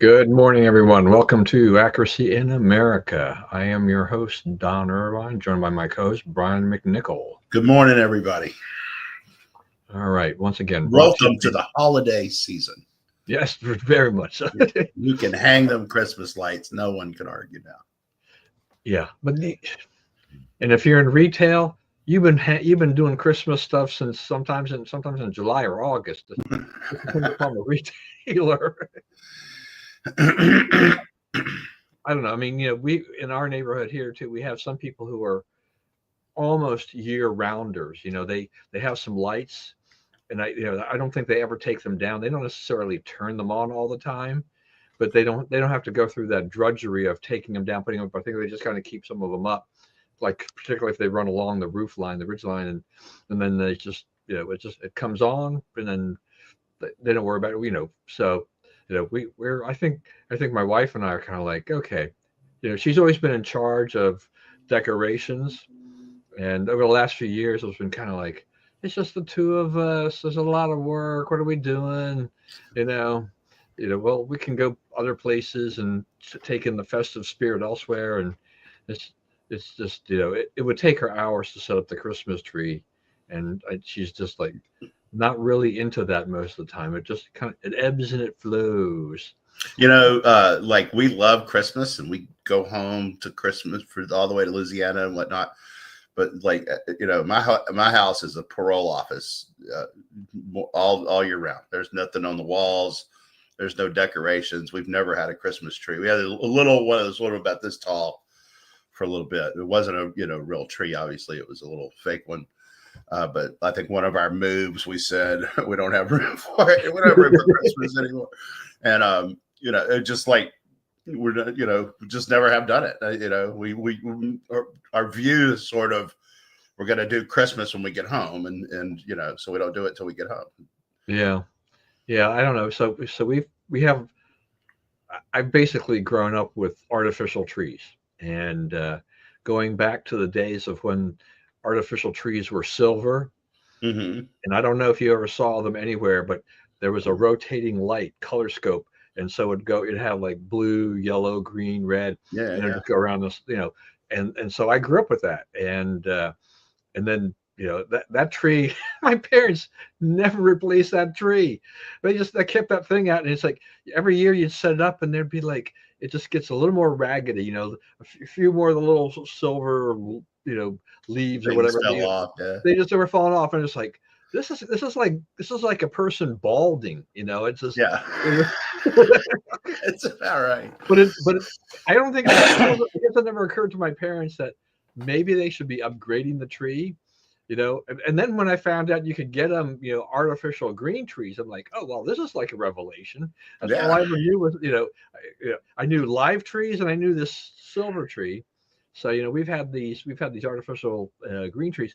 Good morning, everyone. Welcome to Accuracy in America. I am your host, Don Irvine, joined by my co-host, Brian McNichol. Good morning, everybody. All right. Once again, brought to Welcome to you. the holiday season. Yes, very much so. You can hang them Christmas lights. No one can argue now. Yeah, and if you're in retail, you've been doing Christmas stuff since sometimes in July or August. It depends upon the retailer. I don't know. I mean, we in our neighborhood here too, we have some people who are almost year rounders. They have some lights, and I don't think they ever take them down. They don't necessarily turn them on all the time, but they don't have to go through that drudgery of taking them down, putting them up. I think they just kind of keep some of them up, like particularly if they run along the roof line, the ridge line, and then they just it comes on, and then they don't worry about it. So we're I think my wife and I are kind of like, okay, she's always been in charge of decorations, and over the last few years, it's been kind of like, it's just the two of us. There's a lot of work. What are we doing? You know, well, we can go other places and take in the festive spirit elsewhere. And it's it's just it would take her hours to set up the Christmas tree, and she's just like not really into that most of the time. It just it ebbs and it flows. Like we love Christmas and we go home to Christmas for all the way to Louisiana and whatnot. But my house is a parole office all year round. There's nothing on the walls. There's no decorations. We've never had a Christmas tree. We had a little one that was sort of about this tall for a little bit. It wasn't a real tree. Obviously, it was a little fake one. But I think one of our moves, we said we don't have room for it. We don't have room for Christmas anymore. And it just like we just never have done it. Our view is sort of we're going to do Christmas when we get home, and so we don't do it till we get home. Yeah, I don't know. So we have. I've basically grown up with artificial trees, and going back to the days of when artificial trees were silver. Mm-hmm. And I don't know if you ever saw them anywhere, but there was a rotating light color scope, and so it'd have like blue, yellow, green, red, Yeah, and it'd yeah. just go around this, and so I grew up with that, and then that tree, my parents never replaced that tree. They kept that thing out, and it's like every year you'd set it up, and there'd be like it just gets a little more raggedy, a few more of the little silver, leaves or Things whatever. fell off. Yeah. They just were falling off, and it's like this is like a person balding. It's just. Yeah. It's about right. But I don't think I guess it never occurred to my parents that maybe they should be upgrading the tree. And then when I found out you could get them, artificial green trees, I'm like, oh well, this is like a revelation. That's all Yeah. I ever knew was, I knew live trees and I knew this silver tree. So we've had these artificial green trees,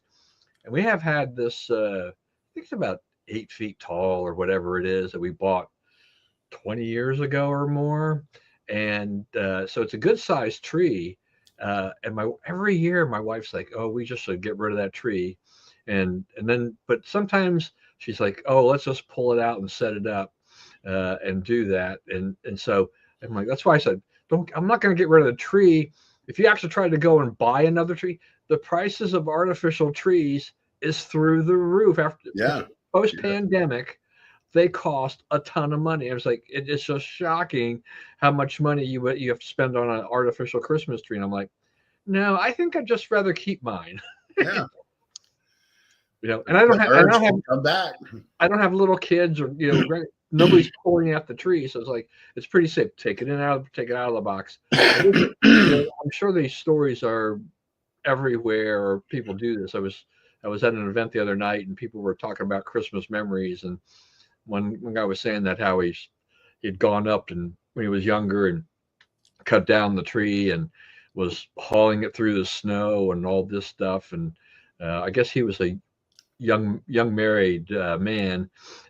and we have had this. I think it's about 8 feet tall or whatever it is that we bought 20 years ago or more, and so it's a good sized tree. And every year my wife's like, "Oh, we just should get rid of that tree," and then but sometimes she's like, "Oh, let's just pull it out and set it up and do that." And so I'm like, that's why I said, "Don't. I'm not going to get rid of the tree. If you actually try to go and buy another tree, the prices of artificial trees is through the roof after Yeah. post pandemic." They cost a ton of money. I was like, it's just shocking how much money you have to spend on an artificial Christmas tree. And I'm like, no, I think I'd just rather keep mine. Yeah. And I don't The have, I urge don't have, will come back. I don't have little kids or nobody's pulling out the tree, so it's like it's pretty safe. Take it out of the box. I'm sure these stories are everywhere, or people do this. I was at an event the other night, and people were talking about Christmas memories, and one guy was saying that how he'd gone up and when he was younger and cut down the tree and was hauling it through the snow and all this stuff, and I guess he was a young married man,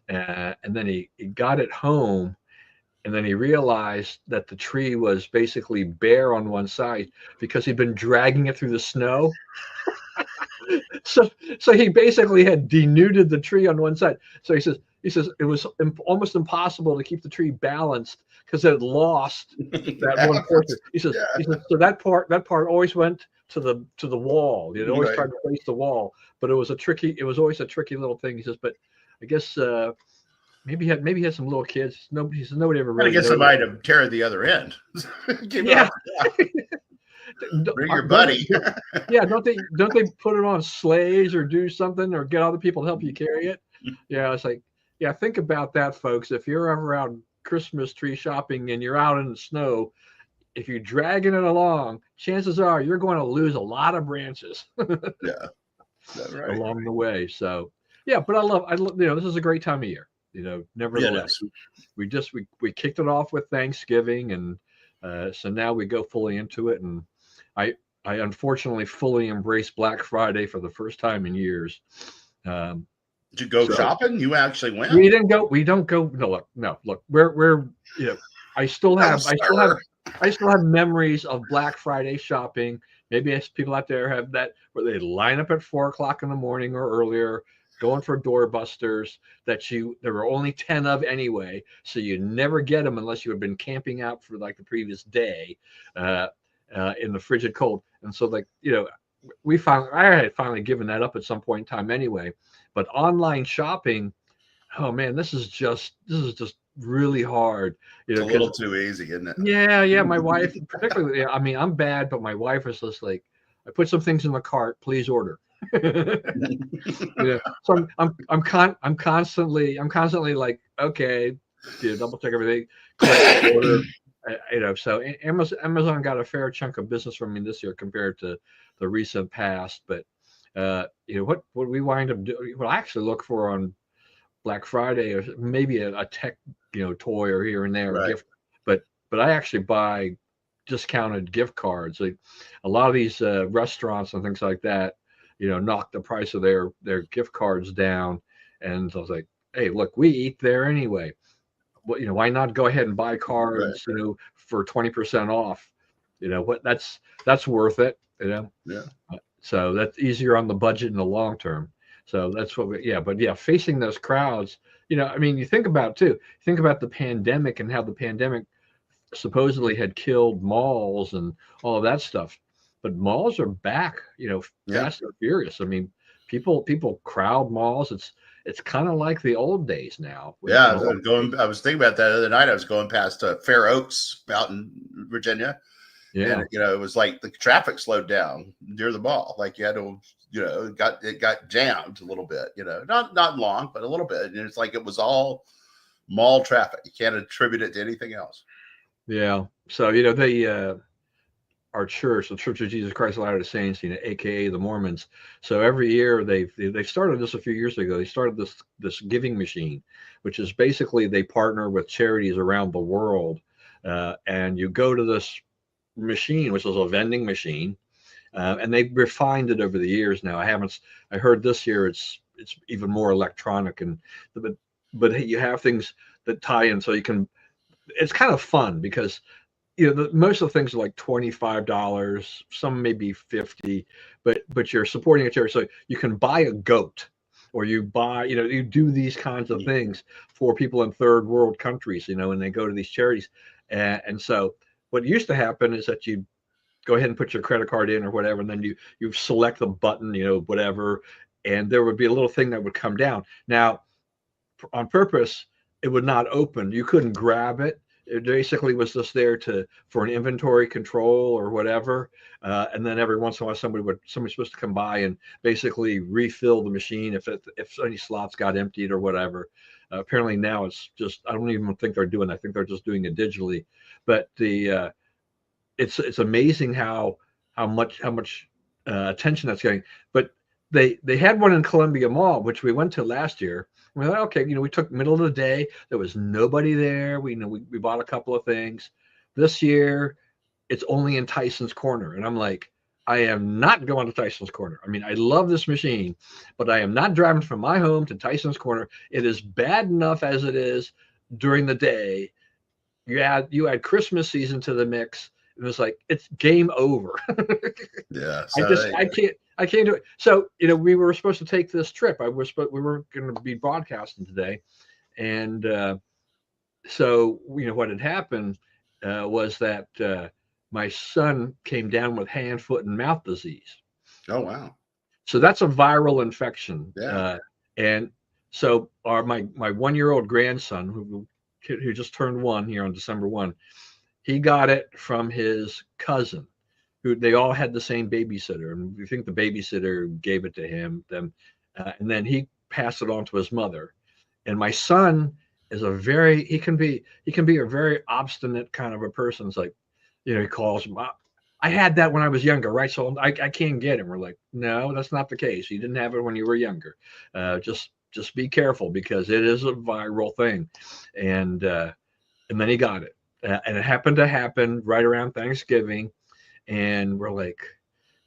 and then he got it home, and then he realized that the tree was basically bare on one side because he'd been dragging it through the snow. so he basically had denuded the tree on one side. So he says it was almost impossible to keep the tree balanced because it had lost that Yeah, one portion. He says so that part always went to the wall. It always right. tried to face the wall, but it was always a tricky little thing. He says, but I guess maybe he had some little kids. Nobody ever Gotta really get noticed. somebody to tear the other end. Keep it Yeah. on. Bring your Don't they, buddy. yeah, don't they put it on sleighs or do something or get other people to help you carry it? Yeah, it's like, yeah, think about that, folks. If you're ever out Christmas tree shopping and you're out in the snow, if you're dragging it along, chances are you're going to lose a lot of branches Yeah, that's right. along the way. So yeah, but I love this is a great time of year. Yeah, it Nevertheless, is. we kicked it off with Thanksgiving, and so now we go fully into it. And I I unfortunately fully embraced Black Friday for the first time in years. Um, Did you go so shopping? You actually went? we didn't go. We don't go. No. Look, we're I still No, have I still have sir. I still have memories of Black Friday shopping. Maybe as people out there have that where they line up at 4 o'clock in the morning or earlier, going for doorbusters there were only 10 of anyway, so you never get them unless you had been camping out for like the previous day, uh, in the frigid cold. And so I had finally given that up at some point in time anyway. But online shopping, oh man, this is just really hard, It's a because little too easy, isn't it? yeah, my wife, particularly, I mean, I'm bad, but my wife is just like, I put some things in the cart, please order. So I'm constantly like, okay, double check everything, click order. So Amazon got a fair chunk of business from me this year compared to the recent past. But what we wind up doing, what I actually look for on Black Friday, or maybe a tech toy or here and there, a Right. gift. But I actually buy discounted gift cards. Like a lot of these restaurants and things like that, knock the price of their gift cards down. And so I was like, hey, look, we eat there anyway. Well, why not go ahead and buy Right. cards, for 20% off? That's worth it. Yeah. So that's easier on the budget in the long term. So that's but yeah, facing those crowds, I mean, you think about the pandemic and how the pandemic supposedly had killed malls and all of that stuff. But malls are back, Yeah. fast and furious. I mean, people crowd malls. It's kind of like the old days now. Yeah. I was thinking about that the other night. I was going past Fair Oaks out in Virginia. Yeah. And it was like the traffic slowed down near the mall. Like you had to, it got jammed a little bit, not long, but a little bit. And it's like it was all mall traffic. You can't attribute it to anything else. Yeah. So, our church, the Church of Jesus Christ of Latter-day Saints, AKA the Mormons. So every year they started this a few years ago. They started this giving machine, which is basically they partner with charities around the world, and you go to this machine, which is a vending machine, and they've refined it over the years. Now I heard this year it's even more electronic, but you have things that tie in, so you can. It's kind of fun because most of the things are like $25, some maybe 50, but you're supporting a charity, so you can buy a goat, or you do these kinds of things for people in third world countries, and they go to these charities, and so what used to happen is that you go ahead and put your credit card in or whatever, and then you select the button, whatever, and there would be a little thing that would come down. Now, on purpose, it would not open. You couldn't grab it. It basically was just there for an inventory control or whatever. And then every once in a while, somebody's supposed to come by and basically refill the machine if any slots got emptied or whatever. Apparently now it's just, I don't even think they're doing that. I think they're just doing it digitally. But it's amazing how much attention that's getting. But they had one in Columbia Mall, which we went to last year. We thought, okay, we took middle of the day. There was nobody there. We bought a couple of things. This year, it's only in Tyson's Corner, and I'm like, I am not going to Tyson's Corner. I mean, I love this machine, but I am not driving from my home to Tyson's Corner. It is bad enough as it is during the day. You add Christmas season to the mix, it was like, it's game over. Yeah. I can't do it. So, we were supposed to take this trip. We were going to be broadcasting today. And so, what had happened was that my son came down with hand, foot, and mouth disease. Oh, wow. So that's a viral infection. Yeah. And so my 1-year-old grandson, who just turned 1 here on December 1, he got it from his cousin, who they all had the same babysitter, and we think the babysitter gave it to them, and then he passed it on to his mother. And my son is he can be a very obstinate kind of a person. It's like, he calls him up. I had that when I was younger, right? So I can't get him. We're like, no, that's not the case. You didn't have it when you were younger. Just be careful, because it is a viral thing. And then he got it. And it happened to happen right around Thanksgiving. And we're like,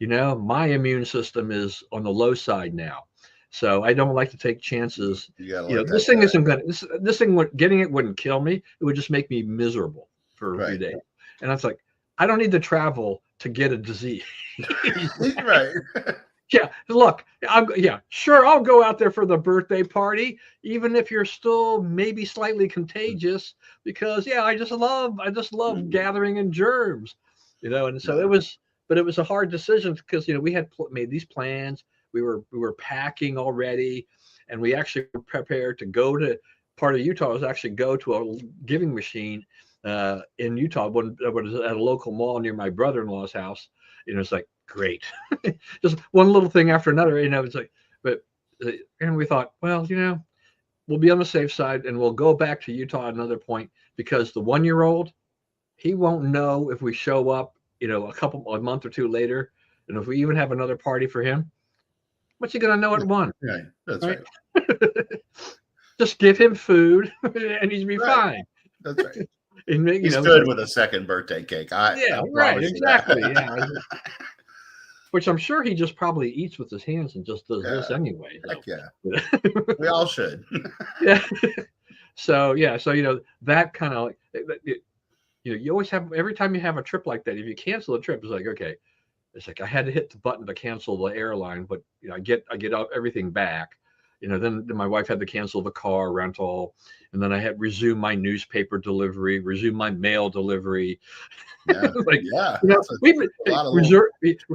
my immune system is on the low side now. So I don't like to take chances. This thing isn't going to, this thing, getting it wouldn't kill me. It would just make me miserable for a few days. And I was like, I don't need to travel to get a disease. Right. Yeah. Look, I'll go out there for the birthday party, even if you're still maybe slightly contagious, because I just love gathering in germs, and so it was a hard decision, because, we had made these plans. We were packing already, and we actually were prepared to go to part of Utah, was actually go to a giving machine in Utah, when it was at a local mall near my brother-in-law's house. It's like, great. Just one little thing after another, it's like, and we thought, well, we'll be on the safe side, and we'll go back to Utah at another point, because the 1-year-old, he won't know if we show up, a month or two later. And if we even have another party for him, what's he going to know at one? Right. That's right. Just give him food and he's be fine. That's right. And, he's good with a second birthday cake. Right. Exactly. Yeah. Which I'm sure he just probably eats with his hands and just does this anyway. Heck yeah. We all should. Yeah. So that kind of, you always have, every time you have a trip like that, if you cancel a trip, it's like, okay, it's like I had to hit the button to cancel the airline, but I get everything back. Then my wife had to cancel the car rental, and then I had resume my newspaper delivery, resume my mail delivery. Yeah. we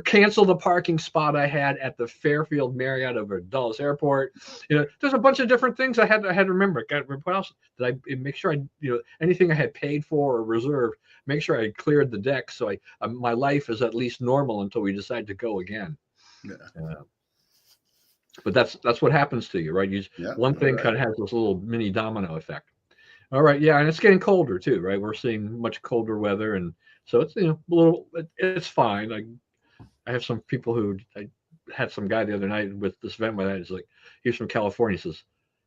canceled the parking spot I had at the Fairfield Marriott over at Dulles Airport. There's a bunch of different things I had to remember. What else did I make sure anything I had paid for or reserved, make sure I cleared the deck, so my life is at least normal until we decide to go again. Yeah. But that's what happens to you, right? One thing kind of has this little mini domino effect. All right, yeah, and it's getting colder too, right? We're seeing much colder weather, and so it's it's fine. I have some people who, I had some guy the other night with this event where he's like, he's from California.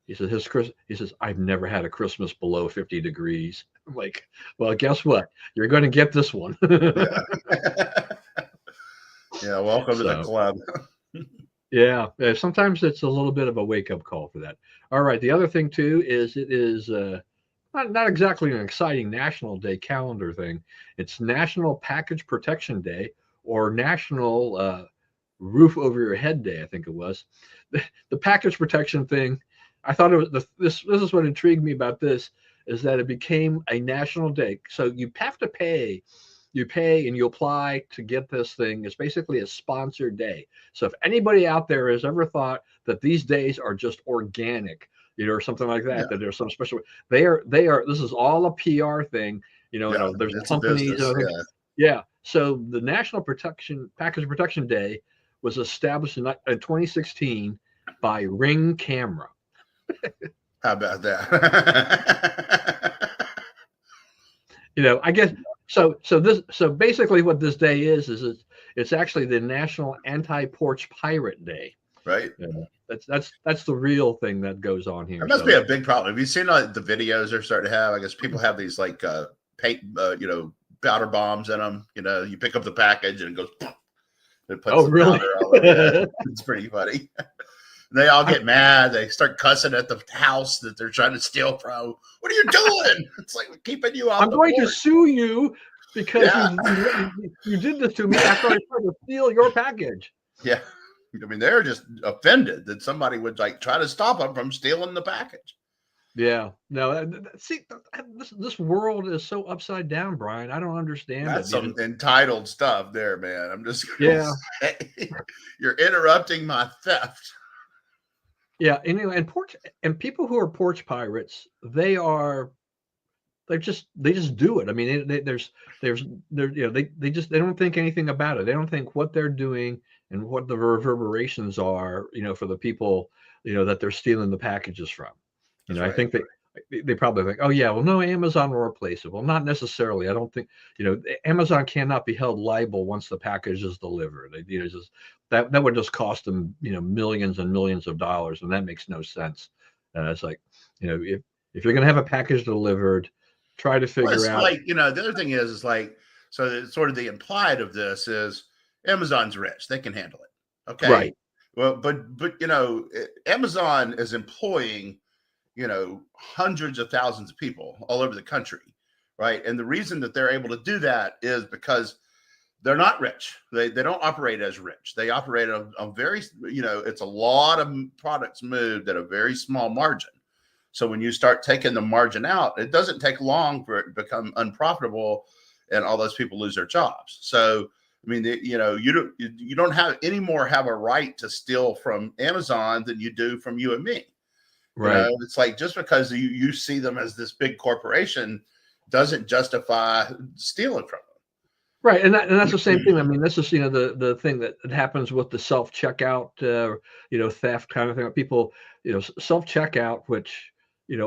He says I've never had a Christmas below 50 degrees. I'm like, well, guess what? You're going to get this one. Yeah. Yeah, welcome to the club. Yeah, sometimes it's a little bit of a wake-up call for that. All right, the other thing too is it is not exactly an exciting National Day calendar thing. It's National Package Protection Day, or National Roof Over Your Head Day, I think it was. The package protection thing, I thought it was this is what intrigued me about this, is that it became a national day. So you have to pay. You pay and you apply to get this thing. It's basically a sponsored day. So if anybody out there has ever thought that these days are just organic, or something like that, that there's some special, they are, this is all a PR thing, there's companies. So the National Package Protection Day was established in 2016 by Ring Camera. How about that? I guess so basically what this day is it's actually the National Anti-Porch Pirate Day. Right. That's the real thing that goes on here. It must be a big problem. Have you seen the videos they're starting to have? I guess people have these like paint, powder bombs in them. You pick up the package and it goes. It puts really? Powder all over. It's pretty funny. They all get mad. They start cussing at the house that they're trying to steal from. What are you doing? It's like keeping you off. I'm going to sue you because Yeah, you did this to me after I tried to steal your package. yeah. I mean, they're just offended that somebody would like try to stop them from stealing the package. Yeah, no, see, this world is so upside down, Brian. I don't understand That's it. You know, some entitled stuff there, man. I'm just gonna yeah, say, you're interrupting my theft. yeah. Anyway, and people who are porch pirates, they just do it. I mean, there's there you know they don't think anything about it. They don't think what they're doing and what the reverberations are, for the people, that they're stealing the packages from. That's I right. think they probably think, oh yeah, well no, Amazon will replace it. Well, not necessarily. I don't think Amazon cannot be held liable once the package is delivered. Just that would just cost them millions and millions of dollars, and that makes no sense. It's like if you're going to have a package delivered, try to Well, figure it's out. like, the other thing is like, so sort of the implied of this is Amazon's rich. They can handle it. Okay. Right. Well, but Amazon is employing, hundreds of thousands of people all over the country. Right. And the reason that they're able to do that is because they're not rich. They don't operate as rich. They operate on very, it's a lot of products moved at a very small margin. So when you start taking the margin out, it doesn't take long for it to become unprofitable, and all those people lose their jobs. So I mean, you don't have any more have a right to steal from Amazon than you do from you and me. Right. It's like just because you see them as this big corporation doesn't justify stealing from Right, and that's the same thing. I mean, this is the thing that happens with the self checkout, theft kind of thing. People, self checkout, which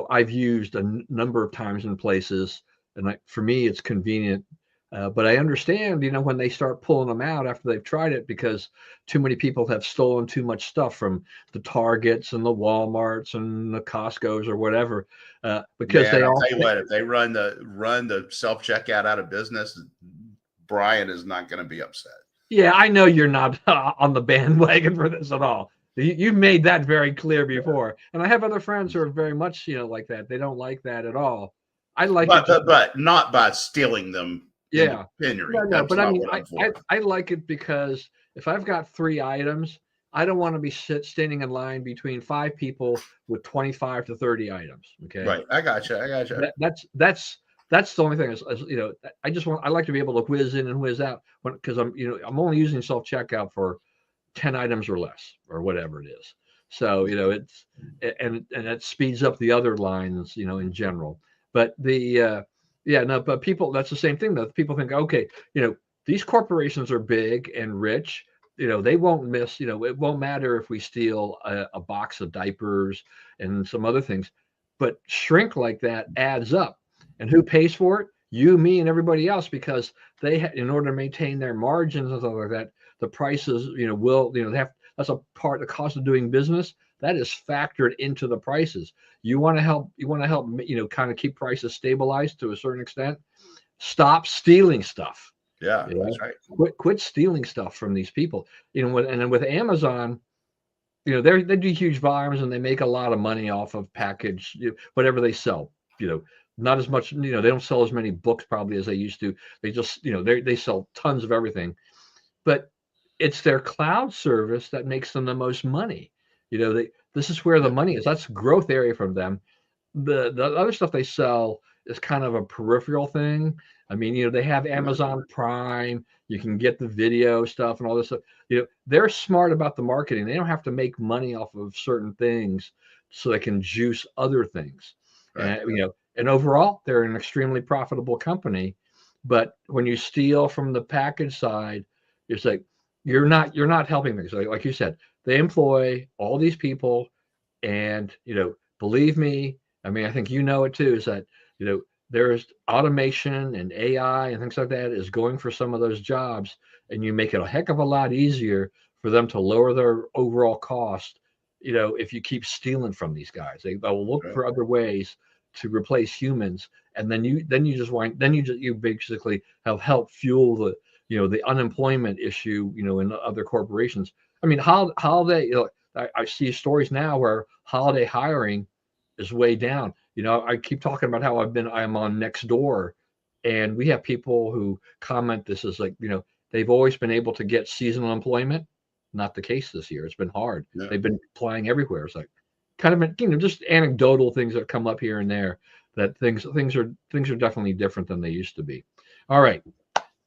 I've used a number of times in places, and for me it's convenient. But I understand, when they start pulling them out after they've tried it, because too many people have stolen too much stuff from the Targets and the WalMarts and the Costco's or whatever, because Man, they I'll all. tell you what, if they run the self checkout out of business, Brian is not going to be upset. Yeah, I know you're not on the bandwagon for this at all. You've made that very clear before, and I have other friends who are very much, like that. They don't like that at all. I like it. But not by stealing them into Yeah, penury. no, That's but I not mean, what I'm for. I like it because if I've got 3 items, I don't want to be standing in line between 5 people with 25 to 30 items. Okay, Right. I got you. I got you. That's the only thing is, I like to be able to whiz in and whiz out because I'm only using self checkout for 10 items or less or whatever it is. So, it's and that speeds up the other lines, in general. But but people, that's the same thing though. People think, okay, these corporations are big and rich. They won't miss, it won't matter if we steal a box of diapers and some other things, but shrink like that adds up. And who pays for it? You, me, and everybody else, because in order to maintain their margins and stuff like that, the prices, they have, that's a part, the cost of doing business that is factored into the prices. You want to help, kind of keep prices stabilized to a certain extent. Stop stealing stuff. Yeah, that's right. Quit stealing stuff from these people. And then with Amazon, they do huge volumes and they make a lot of money off of package, whatever they sell. Not as much. They don't sell as many books probably as they used to. They just, they sell tons of everything, but it's their cloud service that makes them the most money. This is where the money is. That's growth area from them. The other stuff they sell is kind of a peripheral thing. I mean, they have Amazon Prime. You can get the video stuff and all this stuff. They're smart about the marketing. They don't have to make money off of certain things so they can juice other things. Right. And overall, they're an extremely profitable company. But when you steal from the package side, it's like you're not helping things. Like you said, they employ all these people, and believe me, I mean, I think it too, is that there's automation and AI and things like that is going for some of those jobs, and you make it a heck of a lot easier for them to lower their overall cost. If you keep stealing from these guys, they'll look for other ways to replace humans, and then you basically have helped fuel the unemployment issue in other corporations. I mean, holiday, I see stories now where holiday hiring is way down. I keep talking about how I'm on Nextdoor, And we have people who comment this is like, they've always been able to get seasonal employment. Not the case this year. It's been hard. Yeah. They've been applying everywhere. It's like kind of, just anecdotal things that come up here and there, that things are definitely different than they used to be. All right.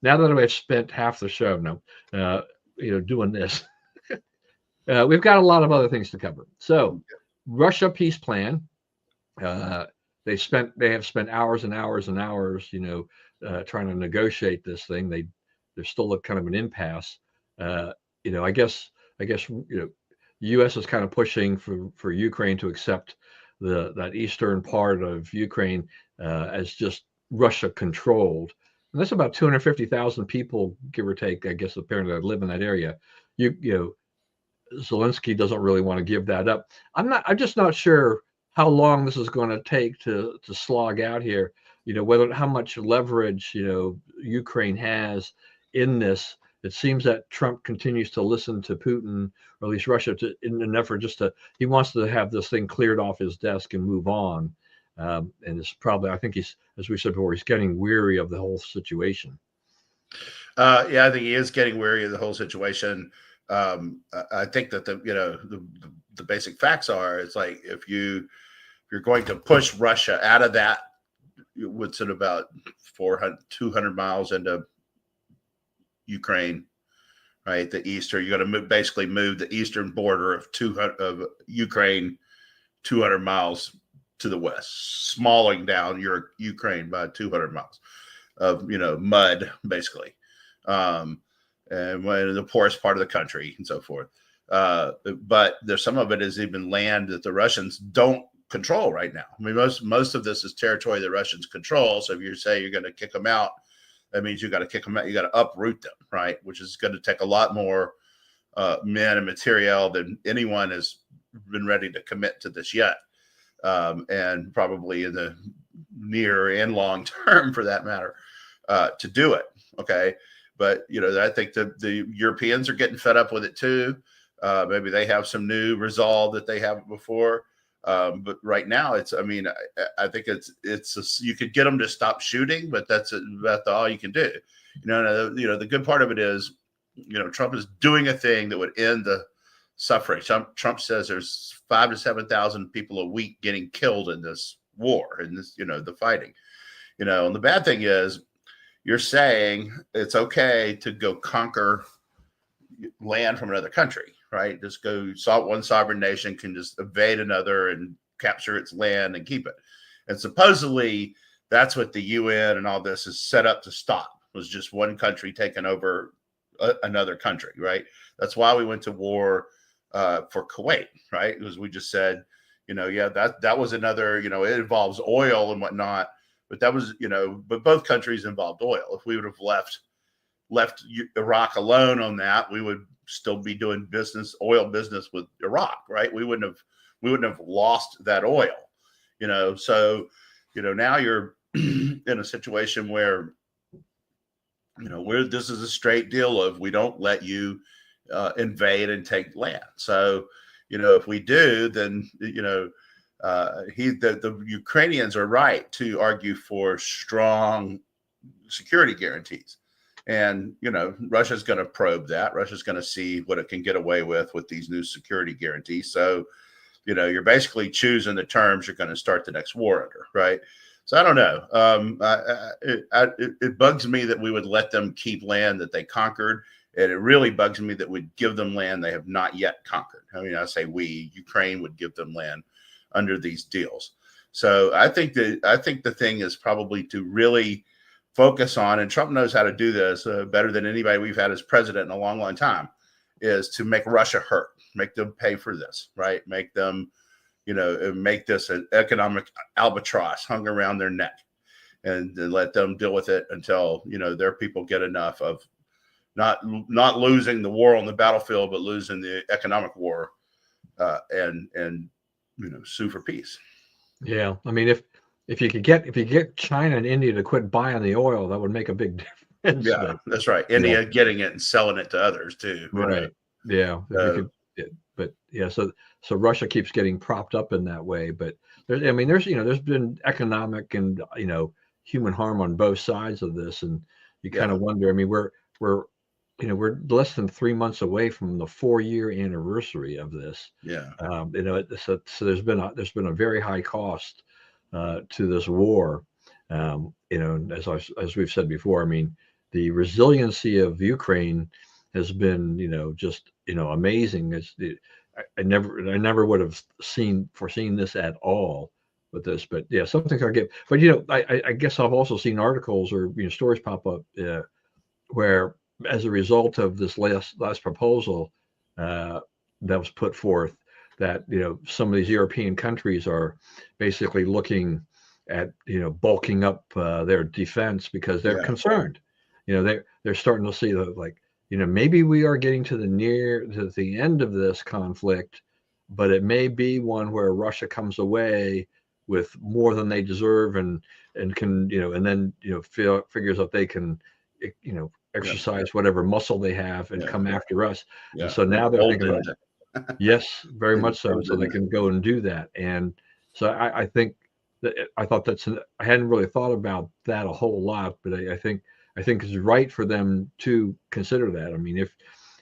Now that I've spent half the show now, doing this, we've got a lot of other things to cover. So, Russia peace plan. They have spent hours and hours and hours, trying to negotiate this thing. There's still a kind of an impasse. I guess U.S. is kind of pushing for Ukraine to accept that eastern part of Ukraine as just Russia controlled. And that's about 250,000 people, give or take, I guess, apparently that live in that area. Zelensky doesn't really want to give that up. I'm just not sure how long this is going to take to slog out here. How much leverage, Ukraine has in this. It seems that Trump continues to listen to Putin, or at least Russia, in an effort he wants to have this thing cleared off his desk and move on. And it's probably, I think he's, as we said before, he's getting weary of the whole situation. Yeah, I think he is getting weary of the whole situation. I think that the basic facts are, it's like if you're going to push Russia out of that, what's it about 200 miles into Ukraine, right? The east, or you're going to basically move the eastern border of Ukraine 200 miles to the west, smalling down your Ukraine by 200 miles of mud, basically, and the poorest part of the country and so forth. But there's some of it is even land that the Russians don't control right now. I mean, most of this is territory the Russians control. So if you say you're going to kick them out, that means you got to kick them out. You got to uproot them, right? Which is going to take a lot more men and material than anyone has been ready to commit to this yet. And probably in the near and long term, for that matter, to do it. Okay. But, I think the Europeans are getting fed up with it too. Maybe they have some new resolve that they haven't before. But right now I think you could get them to stop shooting, but that's about all you can do. The good part of it is, Trump is doing a thing that would end the suffering. Trump says there's 5,000 to 7,000 people a week getting killed in this war, in this, the fighting, and the bad thing is you're saying it's okay to go conquer land from another country, right? Just go, one sovereign nation can just invade another and capture its land and keep it. And supposedly that's what the UN and all this is set up to stop, was just one country taking over another country, right? That's why we went to war for Kuwait, right? Because we just said, that was another, it involves oil and whatnot, but that was, but both countries involved oil. If we would have left Iraq alone on that, we would still be doing oil business with Iraq, right? We wouldn't have lost that oil, so, now you're in a situation where, this is a straight deal of, we don't let you invade and take land. So, if we do, then, the Ukrainians are right to argue for strong security guarantees. And, Russia's going to probe that. Russia's going to see what it can get away with these new security guarantees. So, you're basically choosing the terms you're going to start the next war under, right? So I don't know. It bugs me that we would let them keep land that they conquered. And it really bugs me that we'd give them land they have not yet conquered. I mean, I say Ukraine would give them land under these deals. So I think the thing is probably to really focus on, and Trump knows how to do this better than anybody we've had as president in a long, long time, is to make Russia hurt, make them pay for this, right? Make them, make this an economic albatross hung around their neck, and let them deal with it until, their people get enough of not losing the war on the battlefield, but losing the economic war, and sue for peace. Yeah. I mean, if you get China and India to quit buying the oil, that would make a big difference. Yeah, that's right. India getting it and selling it to others too. Right. Yeah. But yeah, so Russia keeps getting propped up in that way. But there's been economic and human harm on both sides of this, and you kind Yeah. of wonder. I mean, we're we're less than 3 months away from the 4-year anniversary of this. Yeah. So there's been a very high cost to this war. As we've said before, I mean, the resiliency of Ukraine has been, just amazing. I never would have foreseen this at all with this, but yeah, something I get. But I guess I've also seen articles or stories pop up where, as a result of this last proposal that was put forth, that some of these European countries are basically looking at bulking up their defense because they're Yeah. concerned. They're starting to see that, like, maybe we are getting to the end of this conflict, but it may be one where Russia comes away with more than they deserve, and can and then figures out they can Yeah. exercise whatever muscle they have and Yeah. come after us. And Yeah. so They're now they're thinking about, golden. yes, very They're much so. So they golden. can go and do that. And so I think that I thought I hadn't really thought about that a whole lot, but I think it's right for them to consider that. I mean,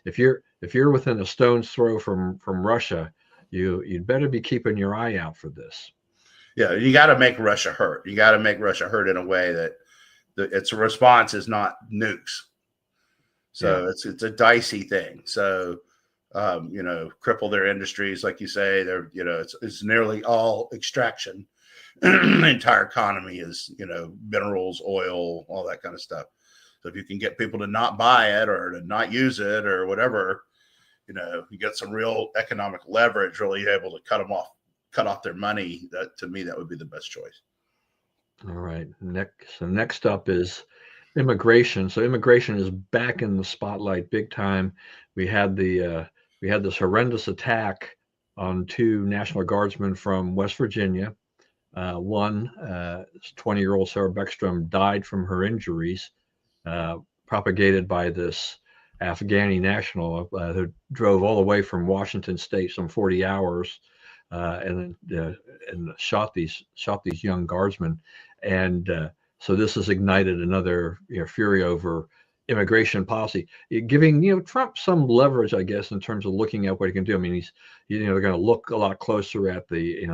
if you're within a stone's throw from Russia, you'd better be keeping your eye out for this. Yeah. You got to make Russia hurt. You got to make Russia hurt in a way that its response is not nukes. Yeah. So it's a dicey thing. So cripple their industries, like you say. They're it's nearly all extraction. The entire economy is minerals, oil, all that kind of stuff. So if you can get people to not buy it or to not use it or whatever, you get some real economic leverage, really able to cut off their money. That, to me, that would be the best choice. All right. Next up is immigration. So immigration is back in the spotlight big time. We had this horrendous attack on two National Guardsmen from West Virginia. One, 20-year-old Sarah Beckstrom, died from her injuries, propagated by this Afghani national who drove all the way from Washington State, some 40 hours, and shot these young guardsmen. And so this has ignited another fury over immigration policy, giving Trump some leverage, I guess, in terms of looking at what he can do. I mean, they're going to look a lot closer at the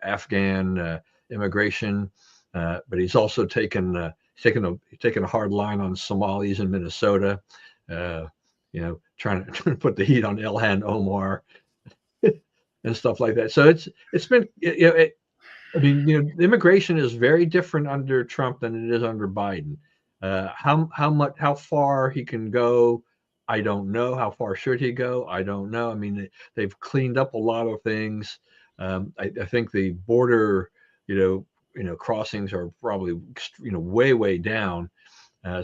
Afghan immigration, but he's also taken a hard line on Somalis in Minnesota. Trying to put the heat on Ilhan Omar and stuff like that. So it's been I mean, immigration is very different under Trump than it is under Biden. How far he can go, I don't know. How far should he go? I don't know. I mean, they've cleaned up a lot of things. I think the border, crossings are probably way down.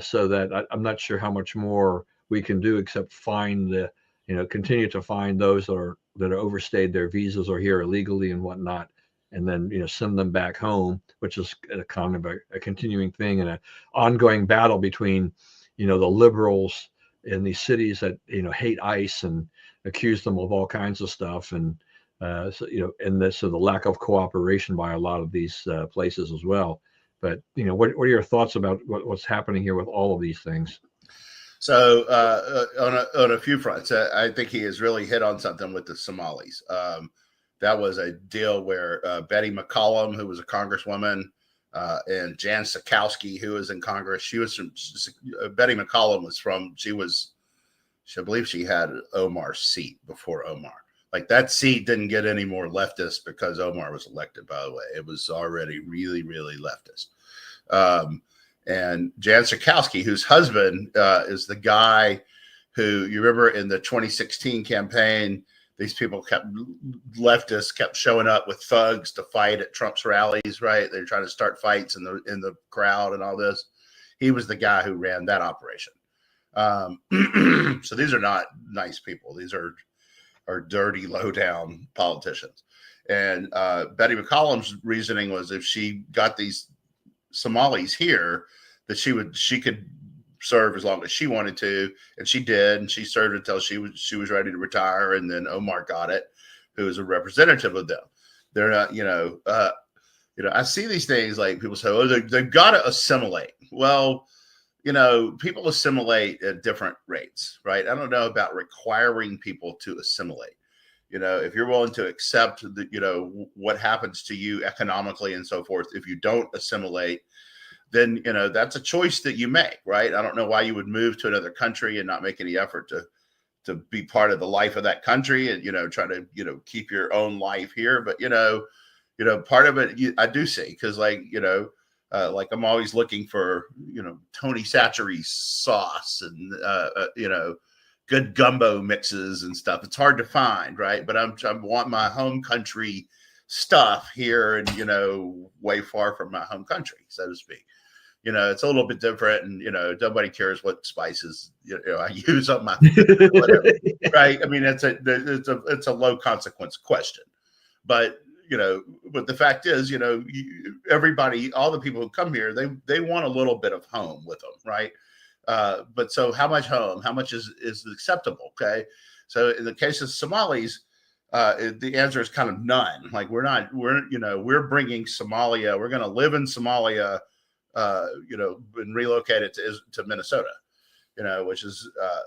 So that I'm not sure how much more we can do except continue to find those that are overstayed their visas or here illegally and whatnot, and then send them back home, which is a kind of a continuing thing and an ongoing battle between the liberals in these cities that hate ICE and accuse them of all kinds of stuff, and so the lack of cooperation by a lot of these places as well. But what are your thoughts about what's happening here with all of these things? So on a few fronts, I think he has really hit on something with the Somalis. That was a deal where Betty McCollum, who was a congresswoman, and Jan Sikowski, who was in Congress, Betty McCollum I believe she had Omar's seat before Omar. Like, that seat didn't get any more leftist because Omar was elected, by the way. It was already really, really leftist. And Jan Sikowski, whose husband is the guy who, you remember in the 2016 campaign, these leftists kept showing up with thugs to fight at Trump's rallies, right? They're trying to start fights in the crowd and all this. He was the guy who ran that operation. So these are not nice people. These are dirty, low-down politicians. And Betty McCollum's reasoning was, if she got these Somalis here, that she could serve as long as she wanted to, and she did, and she served until she was ready to retire, and then Omar got it, who is a representative of them. They're not, I see these things like people say, oh, they've got to assimilate. Well, people assimilate at different rates, right? I don't know about requiring people to assimilate. If you're willing to accept what happens to you economically and so forth, if you don't assimilate, then, that's a choice that you make, right? I don't know why you would move to another country and not make any effort to be part of the life of that country and, try to, keep your own life here. But, part of it I do see, because like I'm always looking for Tony Chachere's sauce and good gumbo mixes and stuff. It's hard to find, right? But I want my home country stuff here, and way far from my home country, so to speak. It's a little bit different, and nobody cares what spices I use on my whatever, right? I mean, it's a low consequence question, but but the fact is, everybody, all the people who come here, they want a little bit of home with them, right? But so how much home? How much is acceptable? Okay, so in the case of Somalis, the answer is kind of none. Like we're bringing Somalia. We're going to live in Somalia, and relocate it to Minnesota, which is, I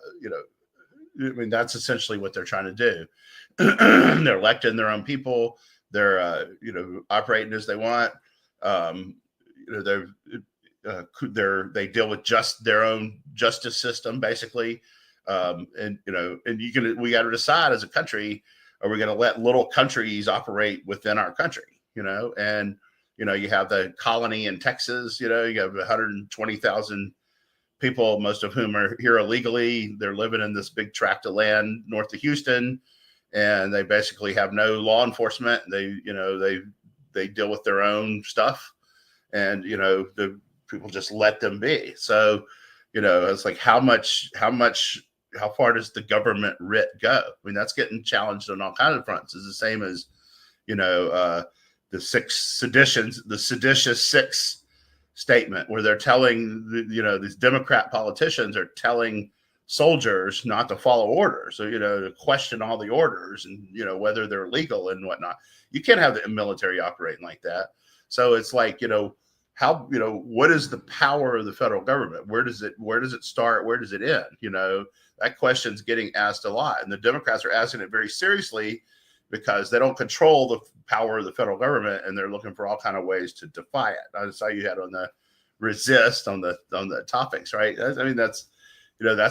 mean, that's essentially what they're trying to do. They're electing their own people. They're, operating as they want. They deal with just their own justice system, basically. And we got to decide as a country, are we going to let little countries operate within our country, and, you have the colony in Texas, you have 120,000 people, most of whom are here illegally. They're living in this big tract of land north of Houston, and they basically have no law enforcement. They deal with their own stuff, and, the people just let them be. So, it's like how far does the government writ go? I mean, that's getting challenged on all kinds of fronts. It's the same as, the seditious six statement, where they're telling these Democrat politicians are telling soldiers not to follow orders, or to question all the orders, and whether they're legal and whatnot. You can't have the military operating like that. So it's like, how, what is the power of the federal government? Where does it start? Where does it end? That question's getting asked a lot, and the Democrats are asking it very seriously, because they don't control the power of the federal government, and they're looking for all kind of ways to defy it. I saw you had on the resist on the topics, right? I mean, that's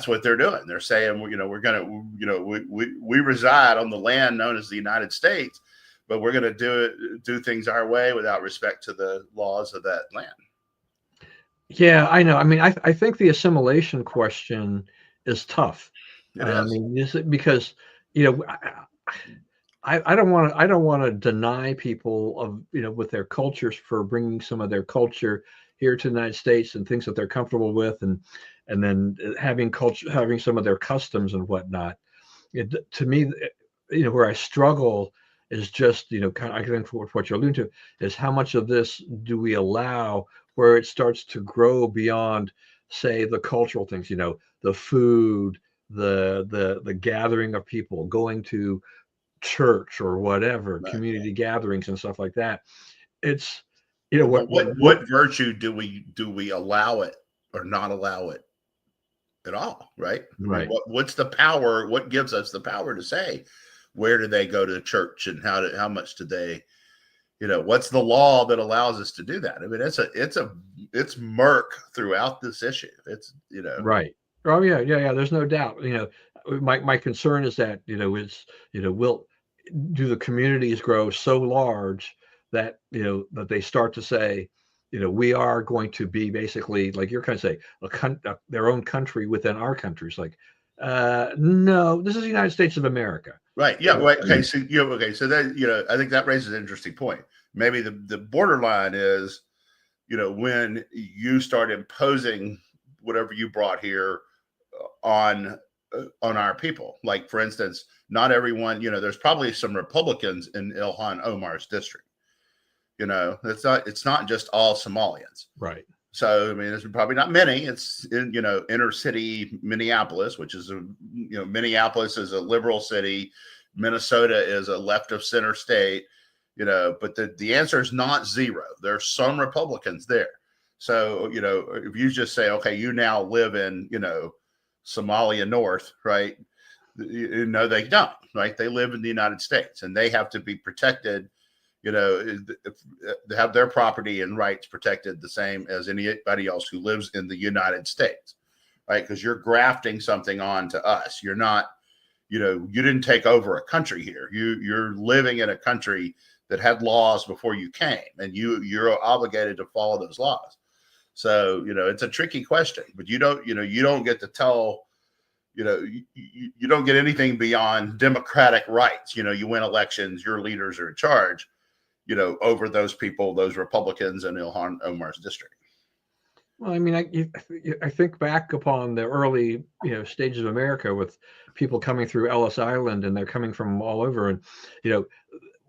what they're doing. They're saying, we're going to, we reside on the land known as the United States, but we're going to do things our way without respect to the laws of that land. Yeah, I know. I mean, I think the assimilation question is tough. It is. I mean, because I don't want to deny people of with their cultures for bringing some of their culture here to the United States and things that they're comfortable with, and then having some of their customs and whatnot. To me, where I struggle is just kind of, I think what you're alluding to is how much of this do we allow, where it starts to grow beyond, say, the cultural things, the food, the gathering of people, going to church or whatever, right, community gatherings and stuff like that. It's what virtue do we allow it or not allow it at all, right? Right. I mean, what's the power? What gives us the power to say where do they go to church, and how much do they, what's the law that allows us to do that? I mean, it's murk throughout this issue. It's right. Oh yeah. There's no doubt. My concern is that will do the communities grow so large that that they start to say, we are going to be basically, like you're kind of saying, their own country within our countries. Like, no, this is the United States of America. Right. Yeah. Right. Okay. So So that I think that raises an interesting point. Maybe the borderline is, when you start imposing whatever you brought here on our people. Like, for instance, not everyone, there's probably some Republicans in Ilhan Omar's district. It's not just all Somalians. Right. So, I mean, there's probably not many. It's in, inner city Minneapolis, which is Minneapolis is a liberal city. Minnesota is a left of center state. but the answer is not zero. There's some Republicans there. So, if you just say, okay, you now live in, Somalia North, right? No, they don't, right? They live in the United States and they have to be protected, they have their property and rights protected the same as anybody else who lives in the United States, right? Because you're grafting something on to us. You're not, you didn't take over a country here. You're living in a country that had laws before you came, and you're obligated to follow those laws. So, it's a tricky question, but you don't get to tell, you don't get anything beyond democratic rights. You win elections, your leaders are in charge, over those people, those Republicans in Ilhan Omar's district. Well, I mean, I think back upon the early, stages of America with people coming through Ellis Island, and they're coming from all over, and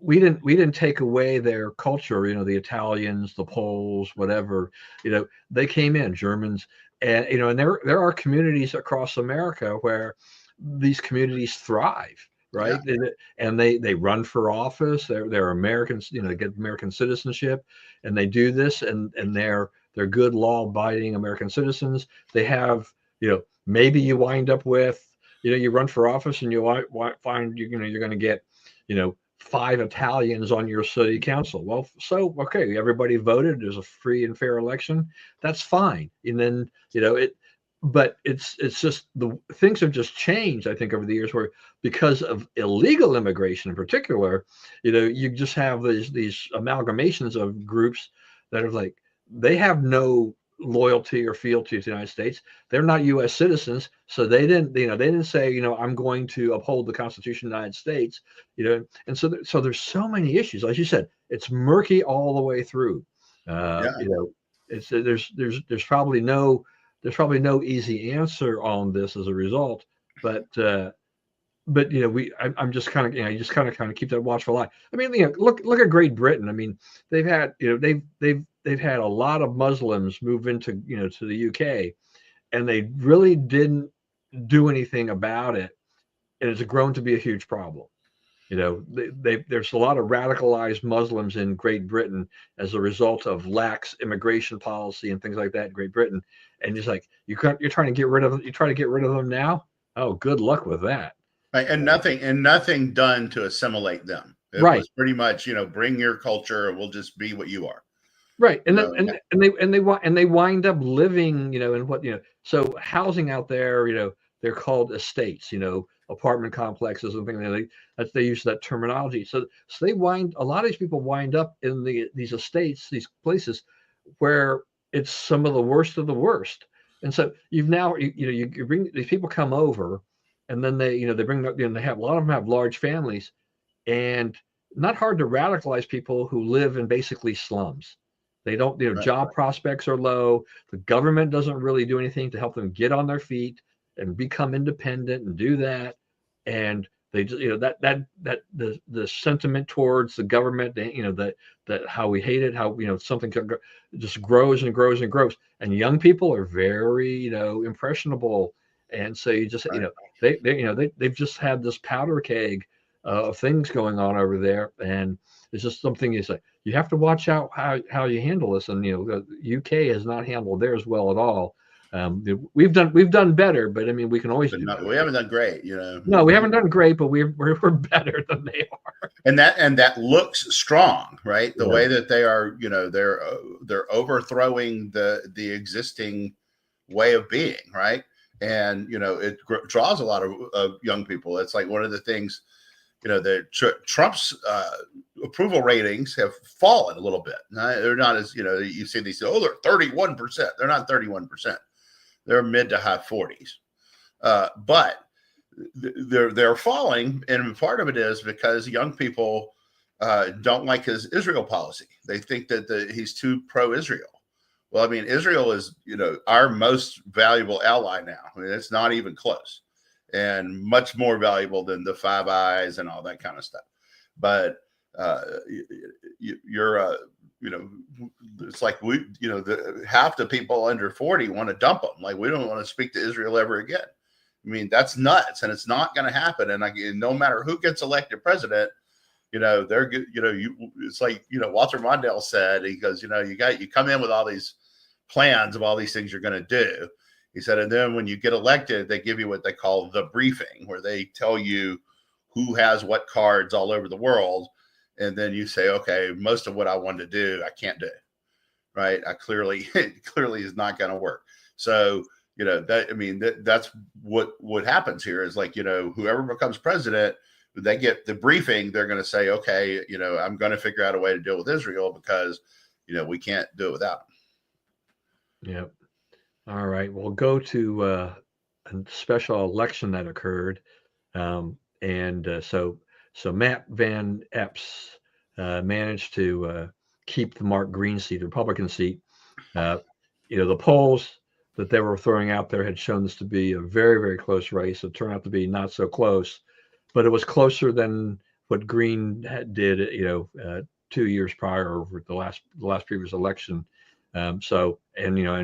we didn't take away their culture. The Italians, the Poles, whatever. They came in, Germans, and and there are communities across America where these communities thrive, right? Yeah. And they run for office. They're Americans. They get American citizenship, and they do this, and they're good law-abiding American citizens. They have, maybe you wind up with, you run for office and you find you're going to get, 5 Italians on your city council. Well, so, okay, everybody voted. There's a free and fair election. That's fine. And then, but it's just the things have just changed, I think, over the years, where because of illegal immigration in particular, you just have these amalgamations of groups that are like, they have no loyalty or fealty to the United States. They're not U.S. citizens, so they didn't say, I'm going to uphold the Constitution of the United States, and so there's so many issues. As you said, it's murky all the way through. It's there's probably no easy answer on this as a result, but I'm just kind of you just kind of keep that watchful eye. I mean, look at Great Britain. I mean, they've had they've had a lot of Muslims move into to the UK, and they really didn't do anything about it, and it's grown to be a huge problem. There's a lot of radicalized Muslims in Great Britain as a result of lax immigration policy and things like that in Great Britain, and it's like you're trying to get rid of them. You try to get rid of them now. Oh, good luck with that. Right, and nothing done to assimilate them. It was pretty much, bring your culture, and we'll just be what you are. Right, and they wind up living, in what So housing out there, they're called estates, apartment complexes and things like that. They use that terminology. So a lot of these people wind up in these estates, these places where it's some of the worst of the worst. And so you bring these people come over, and then they bring they have a lot of them have large families, and not hard to radicalize people who live in basically slums. They don't, job prospects are low. The government doesn't really do anything to help them get on their feet and become independent and do that. And they just, the sentiment towards the government, that how we hate it, how, something just grows and grows and grows. And young people are very, impressionable. And so you just, they've just had this powder keg of things going on over there. And it's just something you say, you have to watch out how you handle this. And, the UK has not handled theirs well at all. We've done better, but I mean, we can always do better. We haven't done great, No, we haven't done great, but we're better than they are. And that looks strong, right? The way that they are, they're overthrowing the existing way of being, right? And it draws a lot of young people. It's like one of the things, Trump's approval ratings have fallen a little bit. They're not as, you see these, they're 31%. They're not 31%. They're mid to high 40s. But they're falling, and part of it is because young people don't like his Israel policy. They think that he's too pro-Israel. Well, I mean, Israel is, our most valuable ally now. I mean, it's not even close, and much more valuable than the Five Eyes and all that kind of stuff. But it's like half the people under 40 want to dump them. Like, we don't want to speak to Israel ever again. I mean, that's nuts, and it's not going to happen. And no matter who gets elected president, they're good. It's like, Walter Mondale said, he goes, you come in with all these plans of all these things you're going to do. He said, and then when you get elected, they give you what they call the briefing, where they tell you who has what cards all over the world. And then you say, okay, most of what I wanted to do, I can't do. Right. It clearly is not going to work. So, that's what happens here is like, whoever becomes president, they get the briefing, they're going to say, okay, I'm going to figure out a way to deal with Israel because, we can't do it without them. Yep. All right. We'll go to a special election that occurred. So Matt Van Epps managed to keep the Mark Green seat, the Republican seat. The polls that they were throwing out there had shown this to be a very, very close race. It turned out to be not so close, but it was closer than what Green did, 2 years prior over the last previous election. And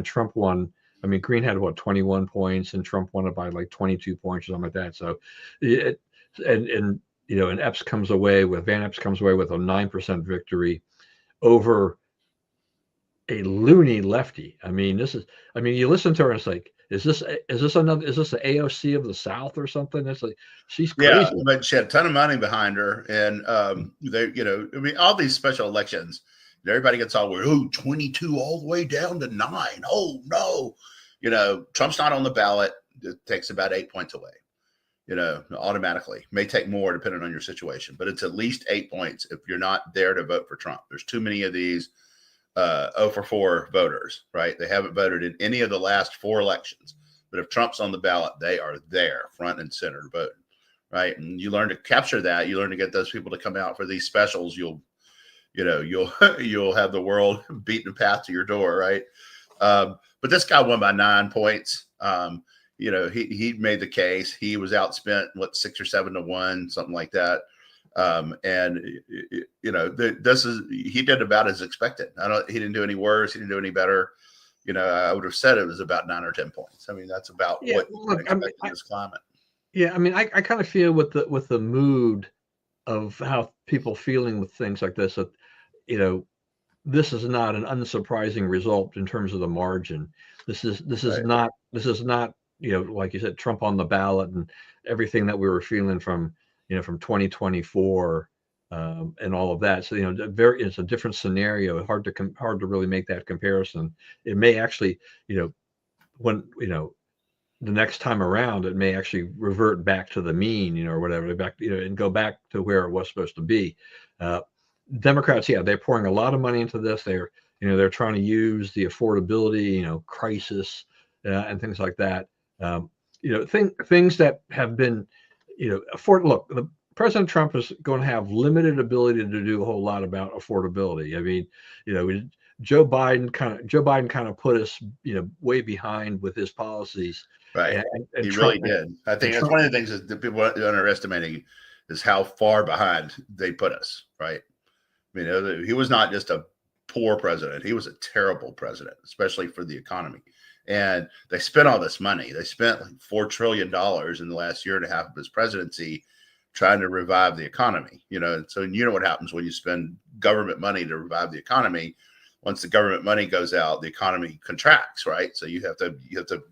Trump won. I mean, Green had 21 points, and Trump won it by like 22 points or something like that. So, and Van Epps comes away with a 9% victory over a loony lefty. I mean, you listen to her and it's like, is this the AOC of the South or something? It's like, she's crazy. Yeah, but she had a ton of money behind her. And all these special elections, everybody gets all weird. 22 all the way down to 9. Oh no. Trump's not on the ballot. It takes about 8 points away, automatically. May take more depending on your situation, but it's at least 8 points if you're not there to vote for Trump. There's too many of these 0 for 4 voters, right? They haven't voted in any of the last 4 elections, but if Trump's on the ballot, they are there front and center voting, right? And you learn to capture that. You learn to get those people to come out for these specials. You'll have the world beating a path to your door, right? But this guy won by 9 points. He made the case. He was outspent 6 or 7 to 1, something like that. He did about as expected. He didn't do any worse. He didn't do any better. I would have said it was about 9 or 10 points. I mean, that's about what you can expect in this climate. Yeah. I mean, I kind of feel with the mood of how people feeling with things like this, that, this is not an unsurprising result in terms of the margin. This is not, like you said, Trump on the ballot and everything that we were feeling from 2024 and all of that. So, it's a different scenario. Hard to really make that comparison. It may actually, when, the next time around, it may actually revert back to the mean, or whatever, back, and go back to where it was supposed to be. Democrats, they're pouring a lot of money into this. They're trying to use the affordability, crisis and things like that. Things that have been, look, President Trump is going to have limited ability to do a whole lot about affordability. I mean, Joe Biden kind of put us, way behind with his policies. Right. And he Trump, really did. I think that's one of the things that people are underestimating is how far behind they put us. Right. I mean, he was not just a poor president. He was a terrible president, especially for the economy. And they spent all this money. They spent like $4 trillion in the last year and a half of his presidency trying to revive the economy. So what happens when you spend government money to revive the economy. Once the government money goes out, the economy contracts, right? So you have to